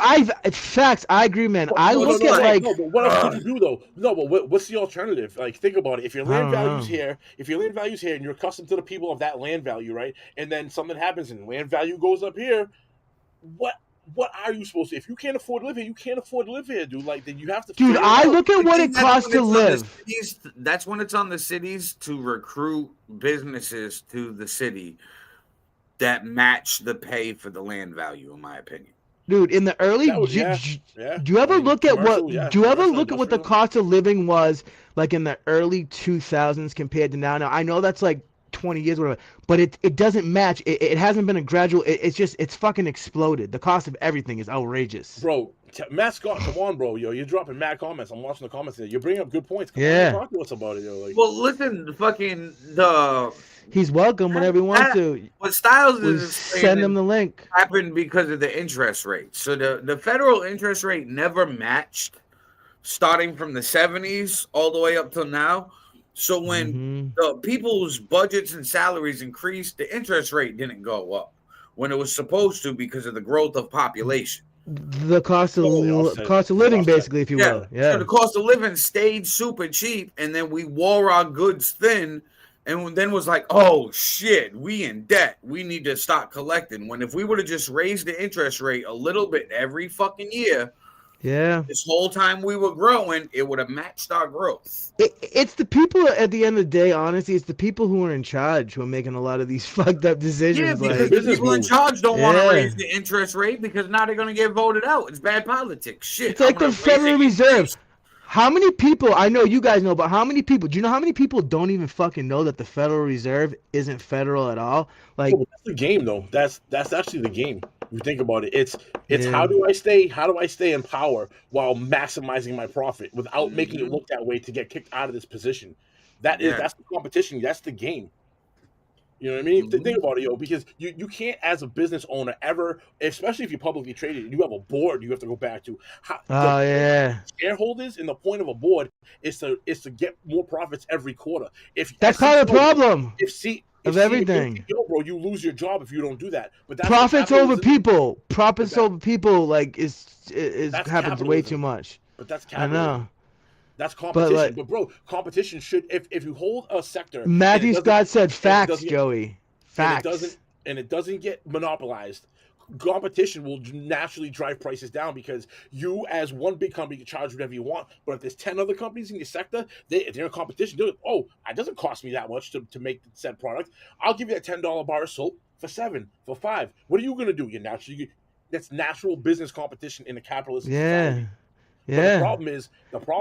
A: facts. I agree, man. I look at like.
B: No, but what else could you do though? No, but what's the alternative? Like, think about it. If your land
A: I don't
B: value's
A: know.
B: here, and you're accustomed to the people of that land value, right? And then something happens and land value goes up here, what are you supposed to? If you can't afford to live here, you can't afford to live here, dude. Like, then you have to.
A: Dude,
B: figure it
A: I
B: out.
A: look at what it
D: That's
A: costs
D: when
A: to
D: it's on the
A: live.
D: cities- That's when it's on the cities to recruit businesses to the city that match the pay for the land value, in my opinion.
A: Dude, in the early,
B: That was-
A: do
B: yeah.
A: you ever
B: I mean,
A: look at what?
B: commercial, yeah,
A: Do you ever
B: commercial,
A: look at what the
B: industrial.
A: cost of living was like in the early 2000s compared to now? Now I know that's like 20 years or whatever, but it doesn't match. It hasn't been a gradual. It's fucking exploded. The cost of everything is outrageous.
B: Bro, Matt Scott, come on, bro. Yo, you're dropping mad comments. I'm watching the comments there. You're bringing up good points. Come on,
A: Yeah.
B: talk to us about it, yo. Like,
D: Well, listen,
A: He's welcome whenever he wants to.
D: what Styles
A: We
D: is
A: send him the link.
D: happened because of the interest rate. So the federal interest rate never matched, starting from the 70s all the way up till now. So when the people's budgets and salaries increased, the interest rate didn't go up when it was supposed to because of the growth of population.
A: The cost of living, basically, if you will. Yeah.
D: So the cost of living stayed super cheap, and then we wore our goods thin, and then was like, oh shit, we in debt. We need to start collecting. When if we would have just raised the interest rate a little bit every fucking year, this whole time we were growing, it would have matched our growth.
A: It's the people at the end of the day, honestly, it's the people who are in charge who are making a lot of these fucked up decisions.
D: Yeah, because
A: like,
D: the people in charge don't want to raise the interest rate because now they're going to get voted out. It's bad politics. Shit.
A: It's like the Federal Reserve. How many people, I know you guys know, but how many people, do you know how many people don't even fucking know that the Federal Reserve isn't federal at all? Like,
B: that's the game, though. That's actually the game. If you think about it, it's how do I stay in power while maximizing my profit without making it look that way to get kicked out of this position. That's the competition. That's the game. You know what I mean? Think about it, yo, because you can't, as a business owner, ever, especially if you're publicly traded, you have a board you have to go back to. Shareholders, and the point of a board is to get more profits every quarter.
A: That's part of the problem.
B: Of
A: everything,
B: bro, you lose your job if you don't do that. But that's
A: profits over people. Profits over people, like is happens way too much.
B: But that's capitalism.
A: I know.
B: That's competition. But bro, competition should if you hold a sector.
A: Matthew Scott said facts, Joey. Facts.
B: And it doesn't get monopolized. Competition will naturally drive prices down because you, as one big company, can charge whatever you want. But if there's 10 other companies in your sector, they're in competition. They're like, oh, it doesn't cost me that much to make said product. I'll give you that $10 bar of soap for $7, for $5. What are you going to do? That's natural business competition in a capitalist society.
A: Yeah.
B: The problem is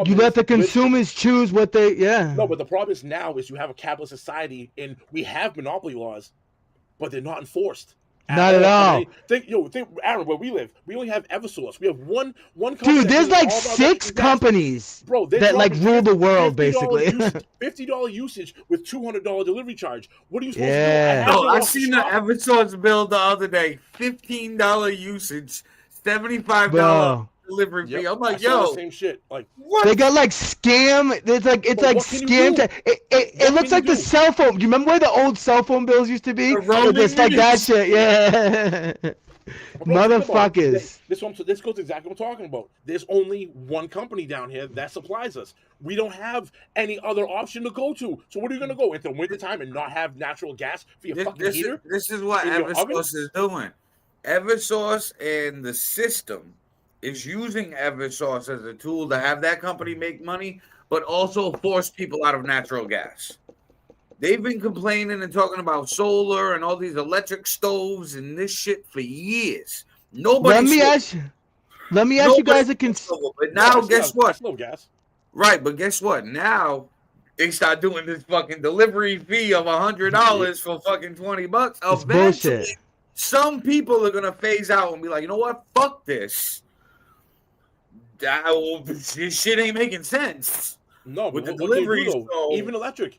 A: you let the consumers choose what they.
B: No, but the problem is now is you have a capitalist society and we have monopoly laws, but they're not enforced.
A: Not at all.
B: Think, Aaron, where we live, we only have Eversource. We have one company.
A: Dude, there's like 6 companies, bro, that like rule the world, basically.
B: $50 usage with $200 delivery charge. What are you supposed
D: to do? I seen the Eversource bill the other day. $15 usage, $75 delivery fee. I'm like, yo,
B: same shit. Like,
A: what? They got like scam. It's like scam. It looks like the cell phone. Do you remember where the old cell phone bills used to be? It's like that shit. Yeah. Motherfuckers.
B: This goes exactly what I'm talking about. There's only one company down here that supplies us. We don't have any other option to go to. So what are you going to go into wintertime and not have natural gas for your fucking heater?
D: This is what Eversource is doing. Eversource and the system is using Eversource as a tool to have that company make money, but also force people out of natural gas. They've been complaining and talking about solar and all these electric stoves and this shit for years. Let me ask
A: you guys a concern.
D: But now, guess what? Right, but guess what? Now they start doing this fucking delivery fee of $100 for fucking $20. Eventually, some people are gonna phase out and be like, you know what? Fuck this. This shit ain't making sense.
B: No,
D: with
B: but
D: the deliveries,
B: even electric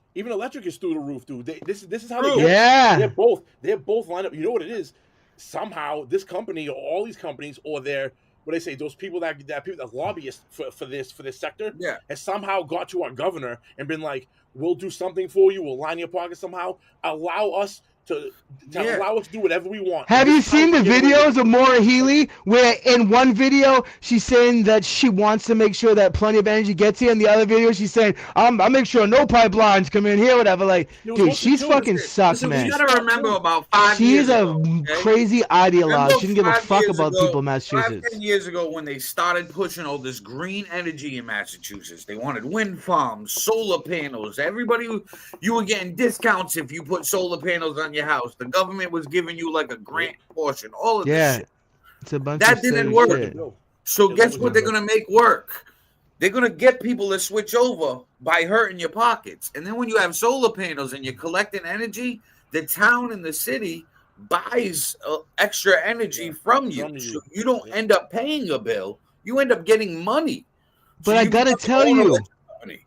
B: is through the roof, dude. This is how
A: they're
B: both lined up. You know what it is? Somehow this company or all these companies or those people that lobbyists for this sector has somehow got to our governor and been like, we'll do something for you, we'll line your pocket somehow, allow us to allow us to do whatever we want.
A: Have you seen the videos of Maura Healey where in one video she's saying that she wants to make sure that plenty of energy gets here, and the other video she's saying I'll make sure no pipelines come in here, whatever. Like, dude, she's fucking sucks, man.
D: You gotta remember about 5 years ago.
A: She's a crazy ideologue. She didn't give a fuck about people in Massachusetts.
D: 10 years ago when they started pushing all this green energy in Massachusetts, they wanted wind farms, solar panels. Everybody, you were getting discounts if you put solar panels on your house. The government was giving you like a grant portion. All of this
A: Yeah,
D: shit.
A: it's a bunch
D: That
A: of
D: didn't
A: silly
D: work.
A: shit.
D: So guess what they're gonna make work? They're gonna get people to switch over by hurting your pockets. And then when you have solar panels and you're collecting energy, the town and the city buys extra energy from you. So you don't end up paying a bill. You end up getting money.
A: But
D: So
A: I
D: you
A: gotta
D: become
A: tell
D: the owner
A: you,
D: of the company.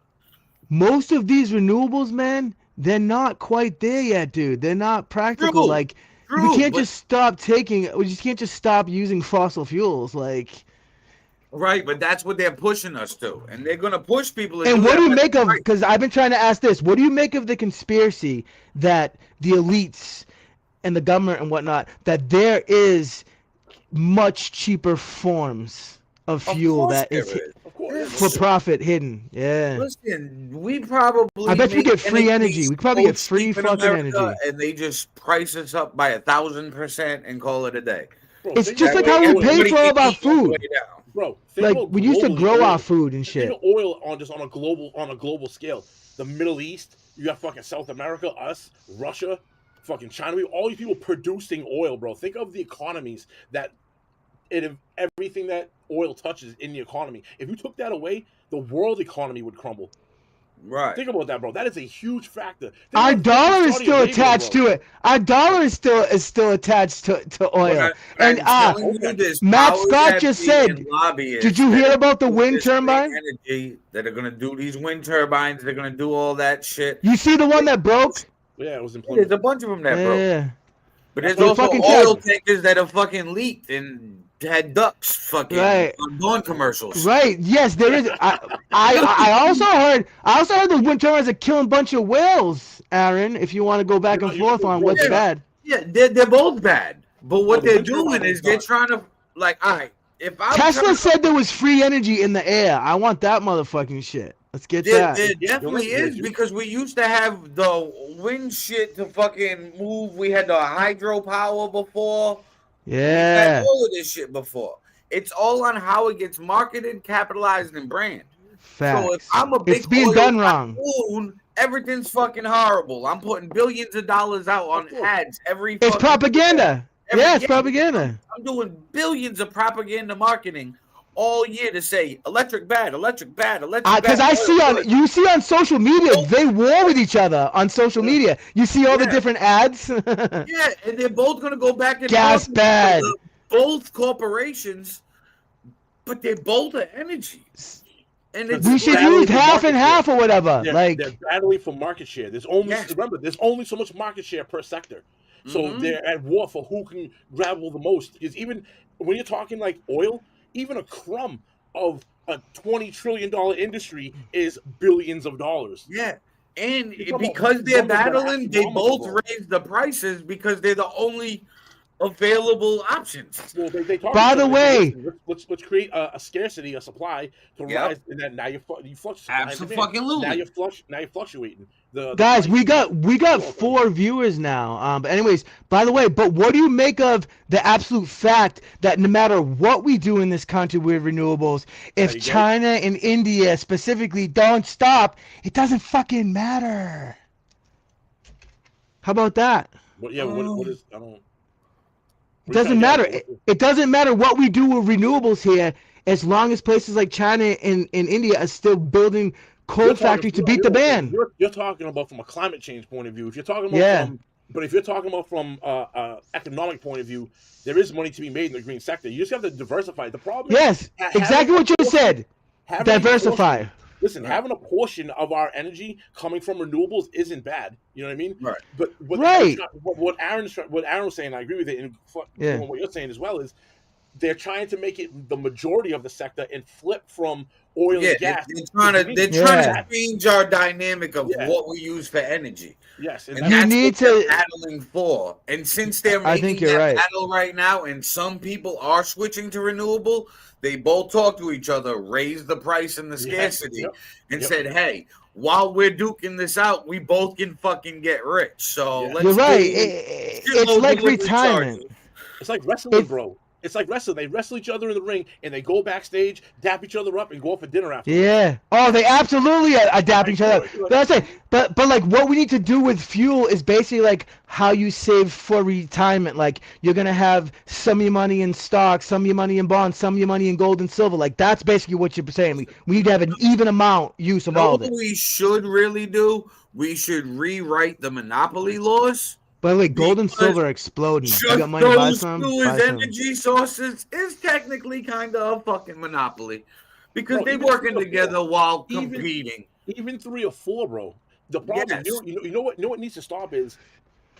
A: most of these renewables, man, they're not quite there yet, dude. They're not practical.
D: True,
A: Like, we
D: true,
A: can't
D: but-
A: just stop taking. We just can't just stop using fossil fuels. Like,
D: Right, but that's what they're pushing us to, and they're gonna push people.
A: and what do you make of? Because I've been trying to ask this. What do you make of the conspiracy that the elites and the government and whatnot, that there is much cheaper forms of fuel that is for profit hidden? Yeah.
D: Listen, we probably.
A: I bet we
D: make
A: get free energy. We probably get
D: so
A: free
D: cheap in
A: fucking
D: America,
A: energy.
D: and they just price us up by 1,000% and call it a day.
B: Bro,
A: It's
B: think
A: just like
B: about
A: how we
B: oil.
A: pay for all of our food.
B: Bro, think
A: Like,
B: about
A: we used to
B: globally
A: grow
B: oil.
A: our food and
B: Think
A: shit.
B: of oil on a global scale. The Middle East, you got fucking South America, us, Russia, fucking China. We all these people producing oil, bro. Think of the economies that everything that oil touches in the economy. If you took that away, the world economy would crumble.
D: Right.
B: Think about that, bro. That is a huge factor.
A: Our dollar is still attached to it. Our dollar is still attached to oil. And Matt Scott just said, did you hear about the wind turbine?
D: Energy that are gonna do these wind turbines. They're gonna do all that shit.
A: You see the one that broke?
B: Yeah, it was in
D: There's a bunch of them that broke.
A: Yeah.
D: But there's also oil tankers that have fucking leaked and had ducks fucking on lawn commercials.
A: Right. Yes, there is. I also heard the wind turbines are killing a bunch of whales, Aaron, if you want to go back and forth on what's bad.
D: Yeah, they're both bad. But what they're doing is they're trying to, like, all right, if I
A: Tesla said there was free energy in the air. I want that motherfucking shit. Let's get that.
D: There definitely is, because we used to have the wind shit to fucking move. We had the hydropower before.
A: Yeah.
D: We had all of this shit before. It's all on how it gets marketed, capitalized, and brand.
A: Facts.
D: So if I'm a big
A: it's being done wrong.
D: Everything's fucking horrible. I'm putting billions of dollars out on ads every.
A: It's propaganda. Yeah, it's propaganda.
D: I'm doing billions of propaganda marketing all year to say electric bad, electric bad, electric bad.
A: Because you see on social media, they war with each other on social media. You see all the different ads.
D: Yeah, and they're both gonna go back and
A: gas bad.
D: Both corporations, but they're both are energy. And
A: we should use half and half or whatever.
B: They're battling for market share. There's only there's only so much market share per sector. So they're at war for who can grab the most. Because even when you're talking like oil, even a crumb of a $20 trillion industry is billions of dollars.
D: Yeah. And because they're battling, they both raise the prices because they're the only available options.
B: Well, they
A: by the way,
B: let's create a scarcity, a supply to rise, and then now you fluctuate.
D: Absolutely.
B: Now you're fluctuating.
A: Guys, we got 4 viewers now. But anyways, by the way, but what do you make of the absolute fact that no matter what we do in this country with renewables, if China and India specifically don't stop, it doesn't fucking matter. How about that?
B: What is I don't.
A: It doesn't matter. It doesn't matter what we do with renewables here, as long as places like China and India are still building coal factories to beat the ban.
B: You're talking about from a climate change point of view. If you're talking about if you're talking about from economic point of view, there is money to be made in the green sector. You just have to diversify. The problem is
A: exactly what you said. Diversify.
B: Listen, having a portion of our energy coming from renewables isn't bad. You know what I mean?
D: Right.
B: But what Aaron was saying, I agree with it, and what you're saying as well is they're trying to make it the majority of the sector and flip from oil and gas.
D: They're trying to change our dynamic of what we use for energy.
B: Yes,
D: and that's what they're battling for. And since they're making that battle right now, and some people are switching to renewable, they both talk to each other, raise the price and the scarcity, and said, "Hey, while we're duking this out, we both can fucking get rich." So let's
A: you're right. It's like retirement.
B: It's like wrestling, bro. It's like wrestling. They wrestle each other in the ring, and they go backstage, dap each other up, and go out for dinner after.
A: Yeah. Oh, they absolutely adapt each other. That's it. But like what we need to do with fuel is basically like how you save for retirement. Like you're gonna have some of your money in stocks, some of your money in bonds, some of your money in gold and silver. Like that's basically what you're saying. We need to have an even amount use of all of it.
D: What we should really do? We should rewrite the monopoly laws.
A: By the way, gold and silver are exploding. You got money to buy some?
D: Those energy sources is technically kind of a fucking monopoly because they're working together while competing.
B: Even 3 or 4, bro. The problem, you know what needs to stop is,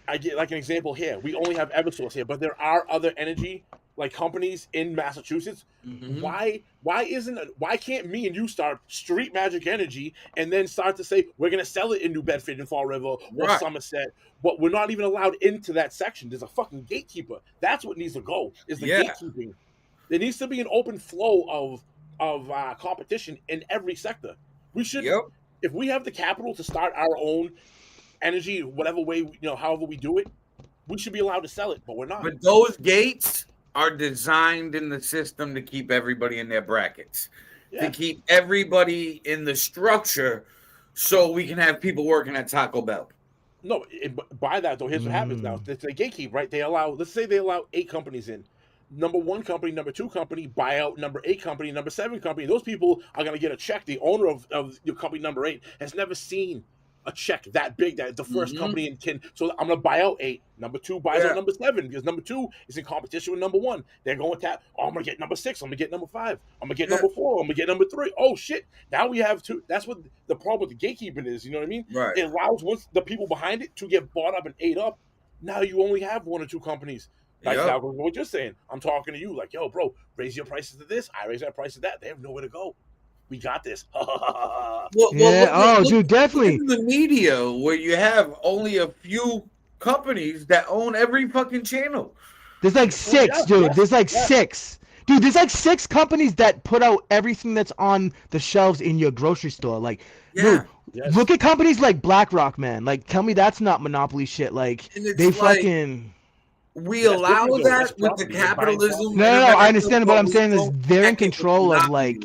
B: I get like an example here. We only have EverSource here, but there are other energy like companies in Massachusetts.
D: Mm-hmm.
B: Why can't me and you start Street Magic Energy and then start to say we're gonna sell it in New Bedford and Fall River or Somerset, but we're not even allowed into that section? There's a fucking gatekeeper. That's what needs to go. Is the gatekeeping. There needs to be an open flow of competition in every sector. We should, if we have the capital to start our own energy, whatever way, however we do it, we should be allowed to sell it, but we're not.
D: But those gates are designed in the system to keep everybody in their brackets, to keep everybody in the structure, so we can have people working at Taco Bell.
B: No, by that though, here's what happens now. It's a gatekeep, right? Let's say they allow 8 companies in. Number 1 company, number 2 company, buy out number 8 company, number 7 company. Those people are going to get a check. The owner of your company number 8 has never seen a check that big that the first company can. So I'm going to buy out 8. Number 2 buys out number 7 because number 2 is in competition with number 1. They're going to I'm going to get number 6. I'm going to get number 5. I'm going to get number 4. I'm going to get number 3. Oh shit! Now we have 2. That's what the problem with the gatekeeping is. You know what I mean?
D: Right.
B: It allows once the people behind it to get bought up and ate up. Now you only have 1 or 2 companies. Like what you're saying. I'm talking to you like, yo, bro, raise your prices to this. I raise our price to that. They have nowhere to go. We got this.
A: Dude, definitely.
D: In the media where you have only a few companies that own every fucking channel.
A: There's like 6, dude. There's like 6. Dude, there's like 6 companies that put out everything that's on the shelves in your grocery store. Like, dude, look at companies like BlackRock, man. Like, tell me that's not monopoly shit. Like, they fucking...
D: We allow that with the capitalism.
A: No, I understand, but I'm saying is they're in control of like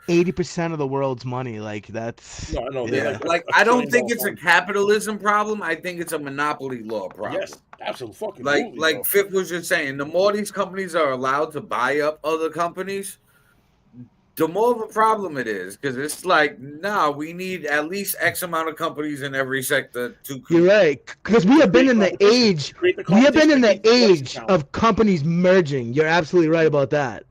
A: 80% of the world's money. Like that's
B: no.
D: Like I don't think it's a capitalism problem. I think it's a monopoly law problem.
B: Yes, absolutely fucking.
D: Like FiF was just saying, the more these companies are allowed to buy up other companies, the more of a problem it is, because it's like, we need at least X amount of companies in every sector to.
A: You're right, because we have been in the age. We have been in the age of companies merging. You're absolutely right about that.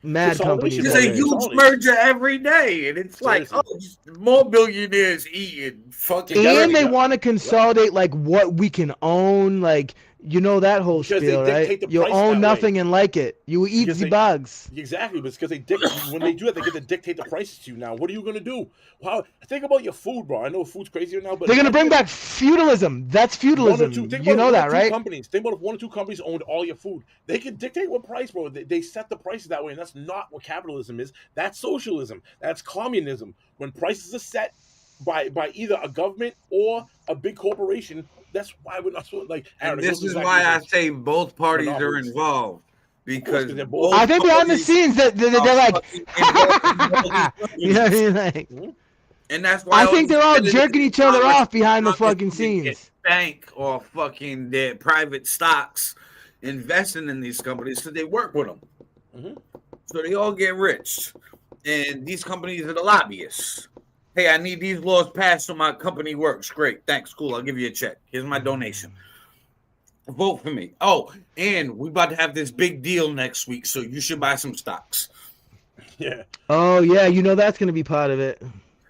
A: Mad companies.
D: There's a huge merger every day, and it's like, more billionaires eating fucking.
A: And they want to consolidate like what we can own, like. You know that whole spiel, right? You own nothing and like it. You eat the bugs.
B: Exactly, but it's because when they do it, they get to dictate the prices to you now. What are you going to do? Wow, think about your food, bro. I know food's crazier now, but...
A: They're going to bring back feudalism. That's feudalism. You know that, right?
B: Think about if 1 or 2 companies owned all your food. They can dictate what price, bro. They set the prices that way, and that's not what capitalism is. That's socialism. That's communism. When prices are set by either a government or a big corporation... That's why we're not so like.
D: And this is why I say both parties are involved, because
A: I think behind the scenes that they're like, you know what I mean? Like,
D: and that's why
A: I think they're all jerking each other off behind the fucking scenes.
D: Bank or fucking their private stocks investing in these companies, so they work with them, so they all get rich, and these companies are the lobbyists. Hey, I need these laws passed so my company works. Great. Thanks. Cool. I'll give you a check. Here's my donation. Vote for me. Oh, and we about to have this big deal next week, so you should buy some stocks.
B: Yeah.
A: Oh, yeah. You know that's going to be part of it.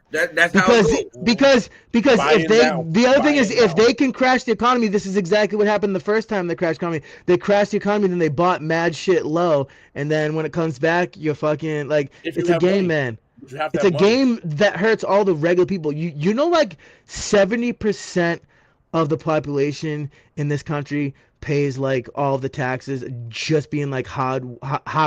D: That's how it
A: goes. Because if the other thing is if they can crash the economy, this is exactly what happened the first time they crashed the economy. They crashed the economy, then they bought mad shit low, and then when it comes back, you're fucking like, it's a game, man. It's a game that hurts all the regular people. You know, like 70% of the population in this country pays like all the taxes, just being like hard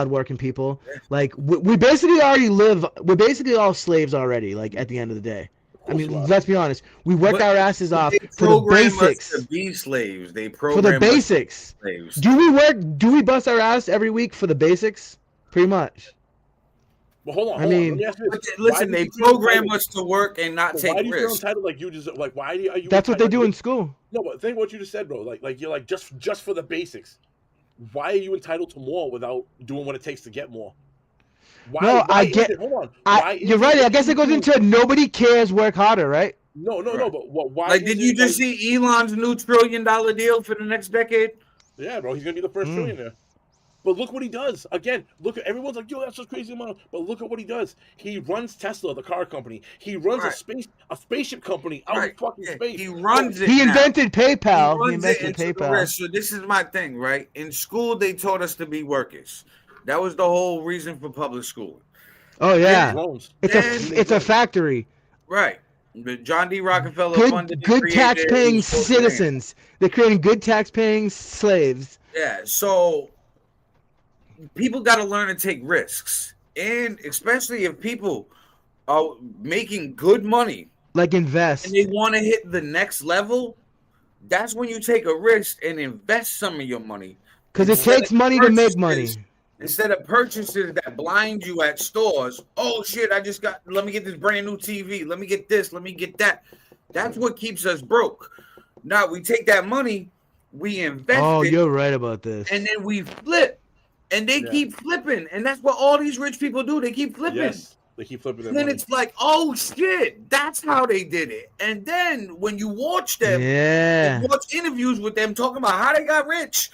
A: working people. Like we basically already live. We're basically all slaves already. Like at the end of the day. I mean, let's be honest. We work our asses off
D: They
A: for the
D: program us
A: basics.
D: to be slaves. They
A: For
D: program
A: the
D: us
A: basics.
D: to be slaves.
A: Do we bust our ass every week for the basics? Pretty much.
B: Well, hold on.
A: I mean,
B: let me ask you this.
D: Listen, they program us to work and not take
B: Why do you feel
D: risks.
B: entitled? Like you just like why are you?
A: That's what they
B: entitled?
A: do in school.
B: No, but think what you just said, bro. Like you're like just for the basics. Why are you entitled to more without doing what it takes to get more? Why?
A: No,
B: why
A: I
B: is
A: get.
B: it, hold on. Why
A: You're
B: is
A: right.
B: it
A: I guess it goes into nobody cares, work harder, right?
B: No. But why?
D: Like, did you just see Elon's new $1 trillion deal for the next decade?
B: Yeah, bro, he's gonna be the first trillionaire. But look what he does. Again, look at everyone's like, yo, that's just crazy amount. But look at what he does. He runs Tesla, the car company. He runs a spaceship company out in fucking space.
D: He runs it.
A: He invented PayPal. He invented PayPal.
D: So this is my thing, right? In school, they taught us to be workers. That was the whole reason for public schooling.
A: Oh yeah, it's a factory.
D: Right. The John D. Rockefeller funded
A: good tax-paying citizens. They're creating good tax-paying slaves.
D: Yeah. So people got to learn to take risks, and especially if people are making good money,
A: like invest,
D: and they want to hit the next level. That's when you take a risk and invest some of your money.
A: Because it takes money to make money.
D: Instead of purchases that blind you at stores. Oh shit, let me get this brand new TV. Let me get this, let me get that. That's what keeps us broke. Now we take that money, we invest it.
A: You're right about this.
D: And then we flip. And they keep flipping. And that's what all these rich people do. They keep flipping.
B: Yes, they keep flipping.
D: And then it's like, oh shit, that's how they did it. And then when you watch them, you watch interviews with them talking about how they got rich.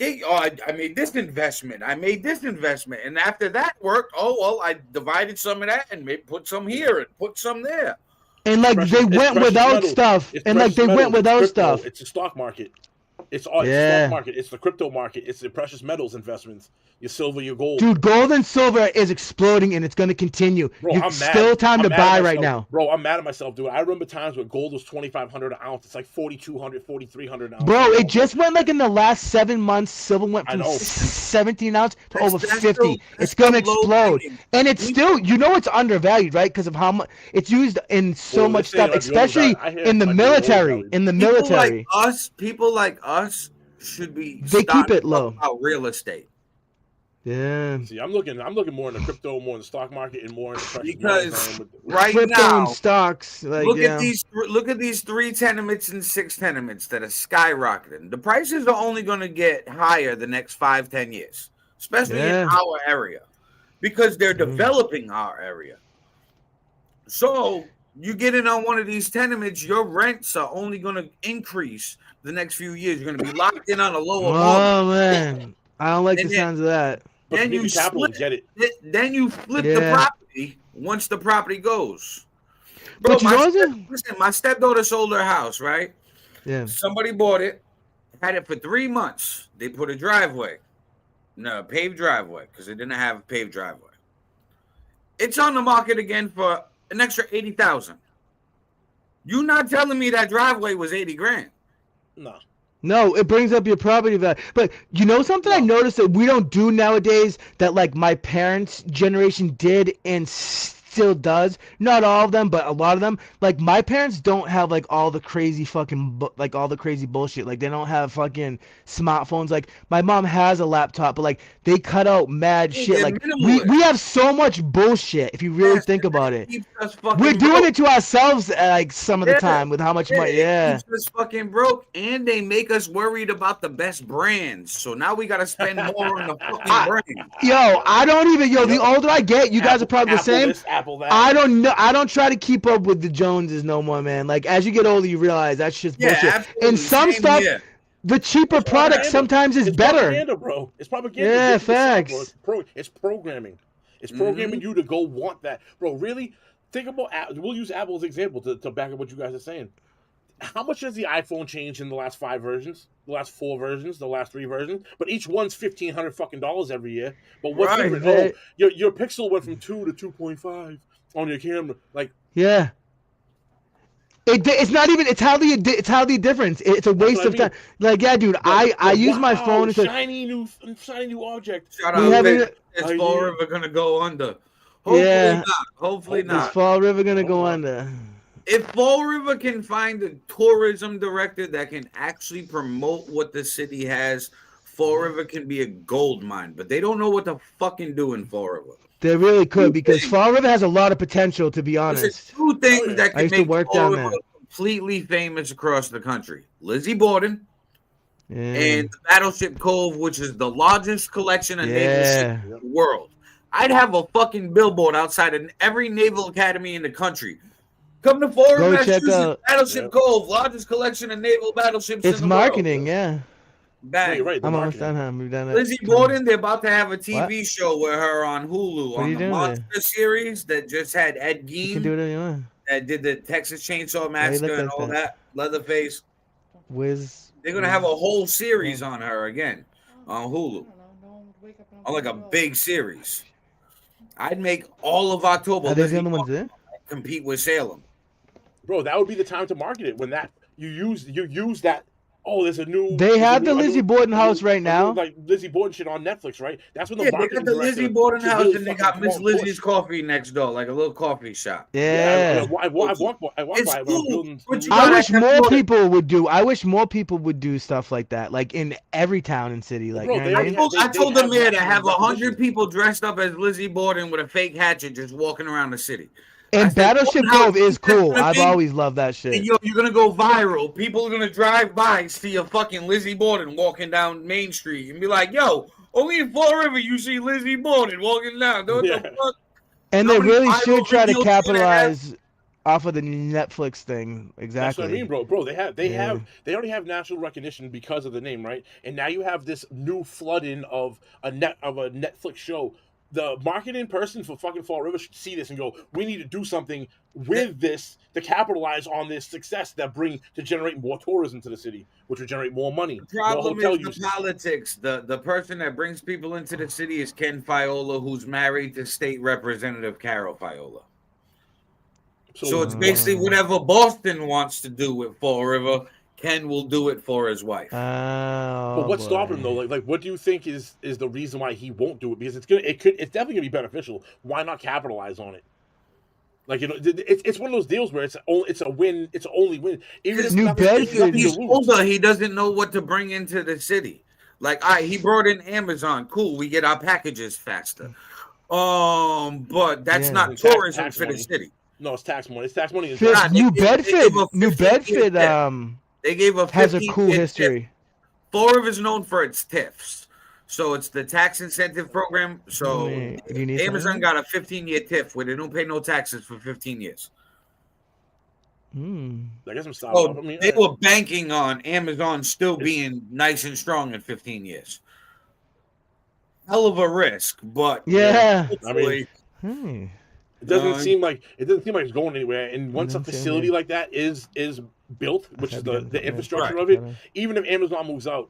D: I made this investment. And after that worked, I divided some of that and put some here and put some there.
A: And like they went without stuff. And like they went without stuff.
B: It's the stock market. It's the stock market. It's the crypto market. It's the precious metals investments. Your silver, your gold.
A: Dude, gold and silver is exploding and it's going to continue.
B: Bro,
A: it's still time to buy right now.
B: Bro, I'm mad at myself, dude. I remember times where gold was $2,500 an ounce. It's like $4,200, $4,300 an ounce.
A: Bro, it just went like in the last 7 months. Silver went from 17 ounce to over 50. It's going to explode. And it's still, it's undervalued, right? Because of how much it's used in so much stuff, especially in the military.
D: People like us should be.
A: They keep it low.
D: About real estate.
A: Yeah.
B: See, I'm looking more in the crypto, more in the stock market, and more in the precious
D: because
B: right
D: crypto now,
A: and stocks. Like,
D: look at these 3 tenements and 6 tenements that are skyrocketing. The prices are only going to get higher the next 5-10 years, especially in our area, because they're developing our area. So you get in on one of these tenements, your rents are only going to increase the next few years. You're going to be locked in on a lower mortgage.
A: Oh man, I don't like the sounds of that.
D: Then you flip the property once the property goes. Bro, my stepdaughter sold her house, right?
A: Yeah.
D: Somebody bought it, had it for 3 months. They put a paved driveway, because they didn't have a paved driveway. It's on the market again for an extra $80,000. You not telling me that driveway was $80,000?
A: No, it brings up your property value. But you know something I noticed that we don't do nowadays that like my parents' generation did and still does? Not all of them, but a lot of them. Like my parents don't have like all the crazy fucking all the crazy bullshit. Like they don't have fucking smartphones. Like my mom has a laptop, but like they cut out mad shit. Like we have so much bullshit if you really think about it. We're doing it to ourselves like some of the time with how much money.
D: It keeps us fucking broke, and they make us worried about the best brands. So now we gotta spend more on the fucking brand.
A: I don't even. The older I get, you guys are probably the same. I don't know. I don't try to keep up with the Joneses no more, man. Like as you get older, you realize that's just bullshit. And some stuff, the cheaper product sometimes is better.
B: Propaganda, bro. It's propaganda.
A: Yeah, facts.
B: It's programming. It's programming you to go want that, bro. Really, think about. We'll use Apple as an example to back up what you guys are saying. How much has the iPhone changed in the last 5 versions, the last 4 versions, the last 3 versions? But each one's $1,500 fucking every year. But what's different? Oh, your Pixel went from 2 to 2.5 on your camera. Like
A: it's not even. It's hardly a difference. It's a waste of time. Like dude, I use my phone.
B: Shiny new object.
D: Shout out, is Fall River gonna go under? Hopefully not.
A: Is Fall River gonna go under?
D: If Fall River can find a tourism director that can actually promote what the city has, Fall River can be a gold mine. But they don't know what to fucking do in Fall River.
A: They really could because Fall River has a lot of potential, to be honest.
D: Listen, two things that
A: I
D: can
A: used to
D: make
A: work
D: Fall
A: down
D: River
A: there.
D: completely famous across the country: Lizzie Borden
A: Yeah.
D: and the Battleship Cove, which is the largest collection of naval
A: Yeah.
D: ships in the world. I'd have a fucking billboard outside of every naval academy in the country. Come to Fall River,
A: Go check
D: Massachusetts,
A: out.
D: Battleship Cove, largest collection of naval battleships
A: It's
D: in the world.
A: marketing, yeah.
B: Yeah,
D: Bang.
B: you're right. The
A: I'm almost
B: marketing.
A: done, huh? We've done it.
D: Lizzie Borden, they're about to have a TV
A: What?
D: show with her on Hulu
A: What are
D: on
A: you
D: the
A: doing
D: Monster
A: there?
D: series that just had Ed
A: You can do
D: Gein
A: whatever you want.
D: that did the Texas Chainsaw
A: Why you look
D: Massacre and
A: like
D: all that. Leatherface.
A: Wiz.
D: They're gonna have a whole series on her again on Hulu. On like a big series. I'd make all of October.
A: Are they the
D: Lizzie
A: only ones
D: Borden
A: there?
D: compete with Salem.
B: Bro, that would be the time to market it when that you use that. Oh, there's a new.
A: They
B: there's
A: have
B: a
A: the
B: new- a
A: Lizzie
B: new-
A: Borden
B: a
A: house
B: new-
A: right
B: a new,
A: now.
B: like Lizzie Borden shit on Netflix, right? That's when the
D: Yeah, they
B: marketing
D: got the
B: director
D: Lizzie Borden
B: should
D: house
B: really
D: and they
B: fucking
D: got Miss
B: promote
D: Lizzie's
B: push.
D: coffee next door, like a little coffee shop.
A: Yeah.
B: I walk by it when
D: It's
B: I'm
D: cool,
B: building.
D: but you
A: I
D: gotta
A: wish
D: have
A: more
D: more-
A: people would do. I wish more people would do stuff like that, like in every town and city. Like,
B: Bro,
A: you know
B: they
A: what I
B: already
A: mean?
B: have-
D: I told the mayor to
B: national
D: have 100
B: recognition.
D: people dressed up as Lizzie Borden with a fake hatchet just walking around the city. I
A: And
D: said,
A: Battleship
D: "What
A: Cove is
D: house is
A: cool.
D: gonna
A: I've
D: be?"
A: always loved that
D: And
A: shit.
D: yo, you're gonna go viral. People are gonna drive by and see a fucking Lizzie Borden walking down Main Street and be like, "Yo, only in Fall River you see Lizzie Borden walking down." What
B: Yeah.
D: the fuck?
A: And
D: How
A: they
D: many
A: really
D: viral
A: should try to
D: videos can I have?
A: capitalize off of the Netflix thing.
B: That's
A: Exactly.
B: what I mean, bro. They
A: Yeah.
B: already have national recognition because of the name, right? And now you have this new flooding of a Netflix show. The marketing person for fucking Fall River should see this and go, we need to do something with this to capitalize on this success to generate more tourism to the city, which would generate more money.
D: The problem
B: more
D: is
B: hotel
D: the
B: use.
D: politics. The person that brings people into the city is Ken Fiola, who's married to State Representative Carol Fiola. So it's basically whatever Boston wants to do with Fall River, Ken will do it for his wife.
B: But what's stopping him though? Like, what do you think is the reason why he won't do it? Because it's definitely gonna be beneficial. Why not capitalize on it? Like, you know, it's one of those deals where it's a win. It's an only win. Even if
A: New
B: nothing- there's
A: Bedford-
B: nothing to
D: He's
B: lose.
D: older. He doesn't know what to bring into the city. Like, he brought in Amazon. Cool, we get our packages faster. But that's
A: Yeah.
D: not
B: Tax
D: tourism for the
B: money.
D: city.
B: No, it's tax money. It's tax money. in
A: Fifth-
B: general.
D: They
A: New
D: gave- they gave
A: Bedford.
D: a
A: New
D: 15-year
A: Bedford.
D: They gave a
A: Has a
D: 15-year
A: cool
D: tip.
A: history.
D: Fall River is known for its TIFs. So it's the tax incentive program. So
A: Do you need
D: Amazon
A: something?
D: got a 15-year TIF where they don't pay no taxes for 15 years.
B: I guess I'm stopping.
D: So
B: I mean,
D: they were banking on Amazon still being nice and strong in 15 years. Hell of a risk, but
A: Yeah.
D: hopefully,
A: Hmm.
B: It doesn't
D: No,
B: seem like it's going anywhere. And once a
A: doesn't seem
B: facility
A: like-
B: like that is built, which is
A: That's
B: the
A: good.
B: infrastructure
A: Right.
B: of it, even if Amazon moves out,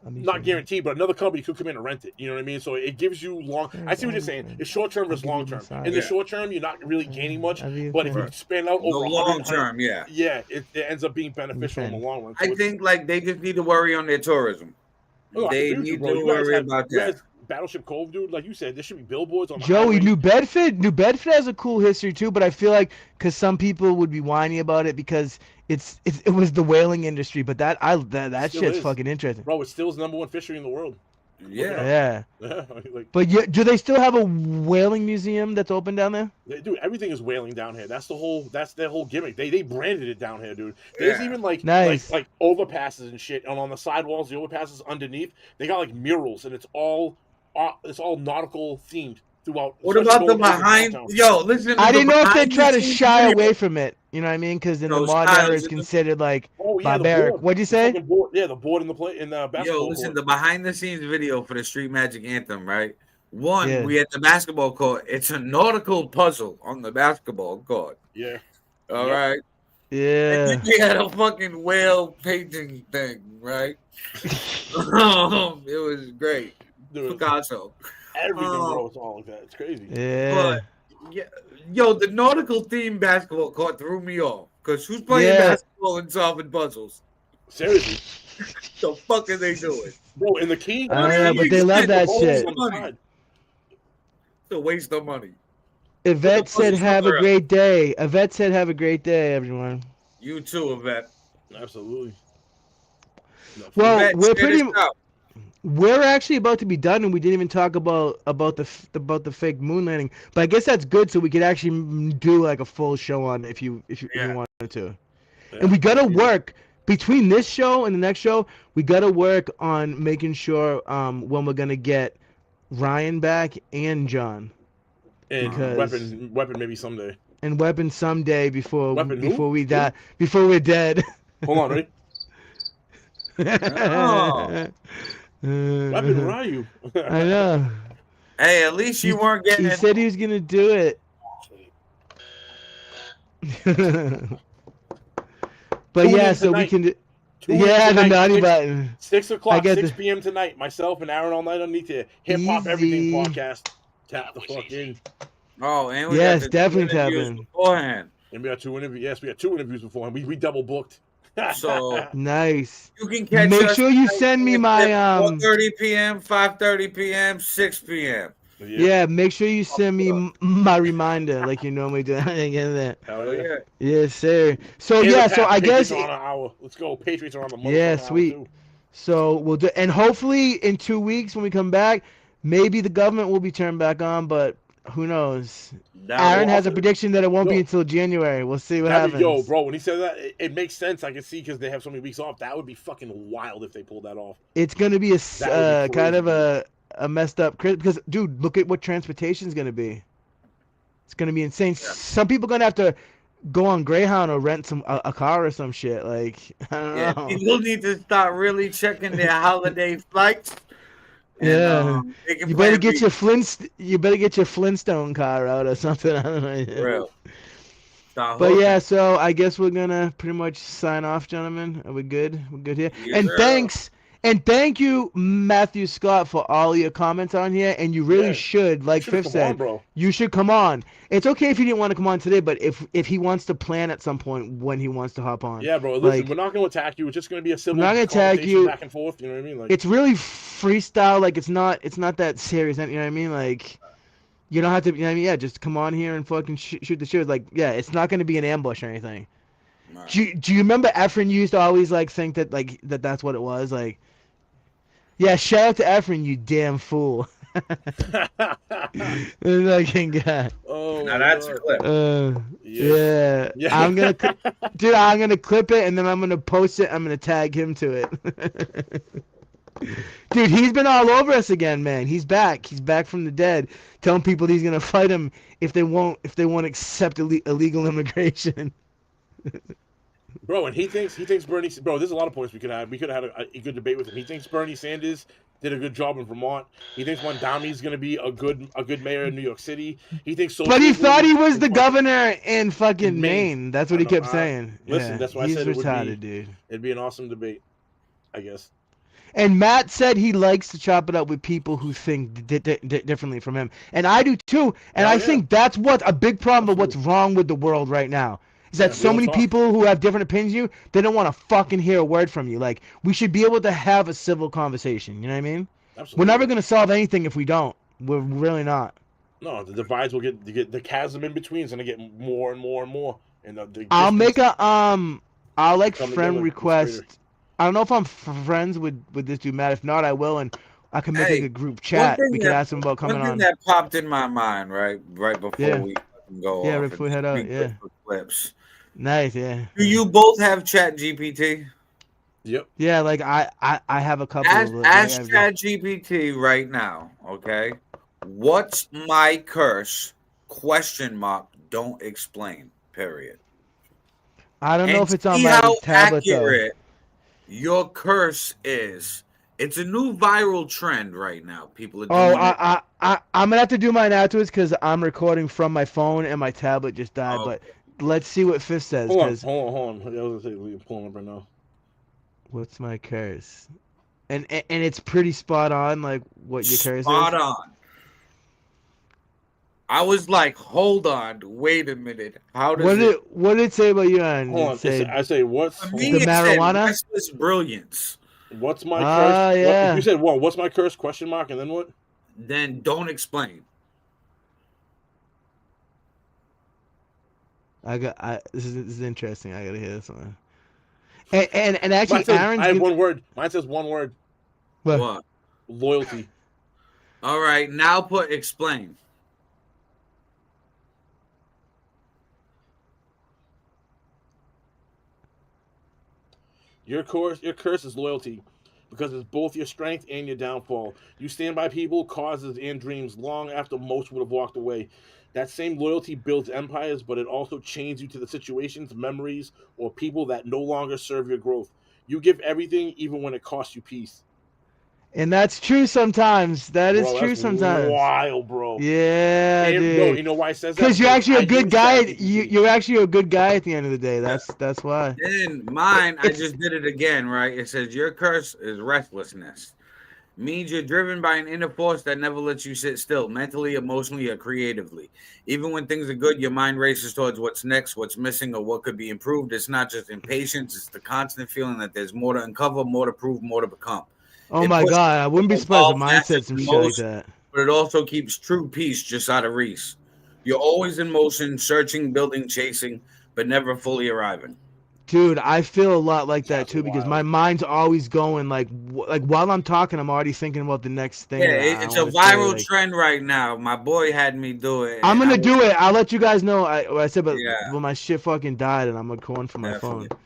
B: not guaranteed, but another company could come in and rent it. You know what I mean? So it gives you long. I see what you're saying. It's short term versus long term. In the short term, you're not really gaining much, but if you span out
D: the
B: over
D: long term, yeah.
B: it ends up being beneficial in the long run. So
D: I
B: it's-
D: think like they just need to worry on their tourism.
B: Oh, I
D: They
B: agree with you,
D: need
B: bro.
D: to
B: You guys
D: worry
B: have-
D: about
B: you guys-
D: that.
B: Battleship Cove, dude, like you said, there should be billboards on the
A: Joey,
B: highway.
A: New Bedford has a cool history too, but I feel like because some people would be whiny about it because it was the whaling industry, but that
B: Still
A: shit's
B: is.
A: fucking interesting.
B: Bro, it still is the #1 fishery in the world.
D: Yeah.
A: Yeah.
B: Like,
A: But do they still have a whaling museum that's open down there?
B: dude, everything is whaling down here. That's their whole gimmick. They branded it down here, dude. There's
D: Yeah.
B: even like
A: Nice.
B: like overpasses and shit, and on the sidewalls, the overpasses underneath, they got like murals, and it's all nautical themed throughout.
D: What
B: especially
D: about the
B: going into
D: behind?
B: downtown.
D: Yo, listen.
A: I didn't know if they
D: behind
A: try
D: the
A: to
D: scenes
A: shy
D: video.
A: away from it. You know what I mean? Because in the
D: Those
A: modern
D: styles
A: era, it's
D: in the-
A: considered like
B: Oh yeah,
A: barbaric.
B: the board.
A: What'd you
B: The
A: say?
B: fucking board. Yeah, the board in the basketball
D: Yo, listen,
B: court.
D: the behind the scenes video for the Street Magic Anthem, right? One,
A: Yeah.
D: we at the basketball court. It's a nautical puzzle on the basketball court.
B: Yeah.
D: All
B: Yep.
D: right. And
A: Yeah.
D: then we had a fucking whale painting thing, right? It was great.
B: Dude,
D: Picasso.
B: everything, bro, it's all like that. It's crazy.
A: Yeah.
D: Yeah, yo, the nautical themed basketball court threw me off. Because who's playing
A: Yeah.
D: basketball and solving puzzles?
B: Seriously,
D: The fuck are they doing?
B: bro. And the key.
A: I know, but they love that
B: the
A: shit.
B: balls on the side.
D: It's a waste of money.
A: Yvette said,
D: pussy
A: "Have a
D: somewhere else.
A: great day." Yvette said, "Have a great day, everyone."
D: You too, Yvette.
B: Absolutely. No,
A: Well,
D: Yvette, share this out.
A: we're actually about to be done, and we didn't even talk about the fake moon landing. But I guess that's good, so we could actually do like a full show on it if you wanted to.
B: yeah,
A: And we gotta work between this show and the next show. We gotta work on making sure when we're gonna get Ryan back and John.
B: and
A: Because
B: weapon maybe someday.
A: and Weapon someday before
B: Weapon who?
A: we die, before we're dead.
B: Hold on, ready?
D: Oh.
B: Weapon, where are you?
A: I know.
D: Hey, at least you weren't getting
A: He
D: it.
A: said he was gonna do it. But
B: Tune
A: yeah,
B: in
A: so we
B: tonight.
A: can.
B: Tune in
A: Yeah, the
B: tonight,
A: naughty
B: 6
A: button.
B: 6 o'clock,
A: get
B: 6
A: the-
B: p.m. tonight. Myself and Aaron All Night Underneath the Hip Hop Everything
A: Easy.
B: podcast. Tap the fuck in.
D: Oh, and we
A: Yes,
D: got the
A: definitely
D: two interviews
A: tap in.
D: beforehand.
B: And we got 2 interviews. Yes, we had 2 interviews beforehand. We double booked.
D: So
A: Nice.
D: you can catch
A: Make
D: us
A: sure you send me my
D: 4:30 p.m., 5:30 p.m., 6 p.m.
A: Yeah, make sure you send me my reminder like you normally do. I get that.
B: Hell yeah.
A: Yes, sir. So
B: And
A: yeah,
B: the
A: so I
B: Patriots
A: guess
B: are on an hour. Let's go. Patriots are on the
A: Yeah,
B: motherfucking
A: sweet.
B: hour too.
A: So we'll do, and hopefully in 2 weeks when we come back, maybe the government will be turned back on, but who knows? Aaron has a prediction that it won't be
B: Yo.
A: until January. We'll see what
B: That'd
A: happens.
B: be, yo, bro, when he said that, it makes sense. I can see because they have so many weeks off. That would be fucking wild if they pulled that off.
A: It's gonna be a
B: That would be
A: kind of
B: crazy.
A: a messed up because dude, look at what transportation's gonna be. It's gonna be insane.
D: Yeah.
A: Some people gonna have to go on Greyhound or rent a car or some shit. Like I don't
D: Yeah,
A: know.
D: people need to start really checking their holiday flights. And,
A: Yeah.
D: they can
A: You better
D: plan
A: get
D: B.
A: your Flintstone car out or something. I don't know.
D: Real. Start
A: But
D: hooking.
A: yeah, so I guess we're gonna pretty much sign off, gentlemen. Are we good? We're good here.
D: Yeah.
A: And thank you, Matthew Scott, for all your comments on here. And you really
B: Yeah.
A: should, like
B: Should've
A: Fifth
B: come on,
A: said,
B: bro.
A: you should come on. It's okay if you didn't want to come on today, but if he wants to plan at some point when he wants to hop on.
B: Yeah, bro. Listen,
A: Like,
B: we're not going to attack you. It's just going to be a civil
A: not gonna attack
B: conversation
A: you.
B: back and forth. You know what I mean? Like,
A: It's really freestyle. Like it's not that serious. You know what I mean? Like you don't have to. You know what I mean? Yeah, just come on here and fucking shoot the shit. Like yeah, it's not gonna be an ambush or anything.
D: Right.
A: Do you remember Efren used to always like think that like that's what it was like? Yeah, shout out to Efren, you damn fool. Fucking guy.
B: oh,
D: Now
B: my
D: that's a
B: God.
D: clip.
A: Yeah.
B: Yeah.
A: I'm gonna clip it and then I'm gonna post it. I'm gonna tag him to it. Dude, he's been all over us again, man. He's back. He's back from the dead, telling people he's gonna fight him if they won't accept illegal immigration.
B: Bro, and he thinks Bernie. Bro, there's a lot of points we could have. We could have had a good debate with him. He thinks Bernie Sanders did a good job in Vermont. He thinks Mondami's going to be a good mayor in New York City. He thinks
A: But he thought he was the
B: in
A: governor in fucking
B: in
A: Maine. That's what he kept saying.
B: Listen,
A: Yeah,
B: that's why I
A: he's
B: said it would
A: retarded,
B: be.
A: dude.
B: It'd be an awesome debate, I guess.
A: And Matt said he likes to chop it up with people who think differently from him, and I do too. And
B: Hell
A: I
B: yeah.
A: think that's what a big problem of what's wrong with the world right now. Is that
B: Yeah, we
A: so
B: don't
A: many
B: talk.
A: people who have different opinions than you, they don't want to fucking hear a word from you. Like, we should be able to have a civil conversation. You know what I mean?
B: Absolutely.
A: We're never going to solve anything if we don't. We're really not.
B: No, the divides will get the chasm in between is gonna get more and more and more. And the
A: I'll make
B: distance
A: I'll like
B: come
A: friend
B: together, it's
A: request.
B: greater.
A: I don't know if I'm friends with this dude, Matt. If not, I will, and I can make
D: Hey,
A: like a group chat.
D: thing
A: We can
D: that-
A: ask him about coming
D: One thing
A: on.
D: that popped in my mind right before
A: Yeah.
D: we go
A: Yeah,
D: off.
A: right before we
D: and
A: head out,
D: speak
A: yeah.
D: for clips.
A: Nice, yeah.
D: Do you both have Chat GPT?
B: Yep.
A: Yeah, like I have a couple
D: Ask
A: of
D: Chat GPT right now, okay? What's my curse? ? Don't explain. Period.
A: I don't know
D: And
A: if it's on
D: see
A: my
D: how
A: tablet though.
D: accurate your curse is. It's a new viral trend right now. People are doing
A: Oh, I'm gonna have to do mine afterwards because I'm recording from my phone and my tablet just died.
D: Oh,
A: But let's see what Fifth says.
B: Hold on.
A: Because
B: I was gonna say we're pulling up right now.
A: what's my curse? And it's pretty spot on, like what your curse
D: spot
A: is.
D: on. I was like, hold on, wait a minute. How does
A: What did it say about you? On
B: Hold on. I say what's
D: For
B: hold
D: me,
B: on.
A: The
D: it said
A: marijuana?
D: restless brilliance.
B: What's my
A: Ah,
B: curse?
A: yeah.
B: You said what? What's my curse? ? And then what?
D: Then don't explain.
A: This is interesting. I gotta hear this one. And actually,
B: Mine says,
A: Aaron's
B: I have
A: gonna,
B: one word. Mine says one word.
D: What?
B: Loyalty.
D: All right, now explain.
B: Your curse is loyalty, because it's both your strength and your downfall. You stand by people, causes, and dreams long after most would have walked away. That same loyalty builds empires, but it also chains you to the situations, memories, or people that no longer serve your growth. You give everything, even when it costs you peace.
A: and that's true sometimes. That is
B: Bro,
A: true
B: that's
A: sometimes.
B: wild, bro.
A: Yeah,
B: And, no,
A: dude.
B: you know why it says that?
A: Because you're actually
B: I
A: a good
B: use
A: guy.
B: ChatGPT.
A: You're actually a good guy at the end of the day. That's why.
D: Then mine, I
A: It's
D: just did it again, right? It says your curse is restlessness. Means you're driven by an inner force that never lets you sit still, mentally, emotionally, or creatively. Even when things are good, your mind races towards what's next, what's missing, or what could be improved. It's not just impatience, it's the constant feeling that there's more to uncover, more to prove, more to become.
A: oh
D: It
A: my
D: pushes
A: god, I
D: you
A: wouldn't be
D: to
A: surprised if
D: evolve
A: mine
D: faster
A: said some
D: than
A: shit like
D: most,
A: that.
D: but it also keeps true peace just out of reach. You're always in motion, searching, building, chasing, but never fully arriving.
A: Dude, I feel a lot like that
B: That's
A: too because my
B: wild.
A: mind's always going like while I'm talking, I'm already thinking about the next thing
D: Yeah,
A: that I
D: it's a
A: want to say.
D: viral
A: Like,
D: trend right now. My boy had me do it,
A: I'm
D: and I
A: gonna
D: was,
A: do it. I'll let you guys know. I said, but
D: yeah,
A: when my shit fucking died and I'm recording from my phone.
D: definitely.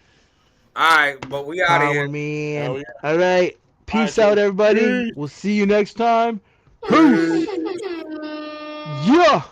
D: All right, but we out of
A: Power
D: here.
A: man.
B: Hell yeah.
A: All right.
B: All right,
A: Peace out,
B: so
A: everybody.
B: peace.
A: We'll see you next time.
B: Peace.
A: Peace. Yeah.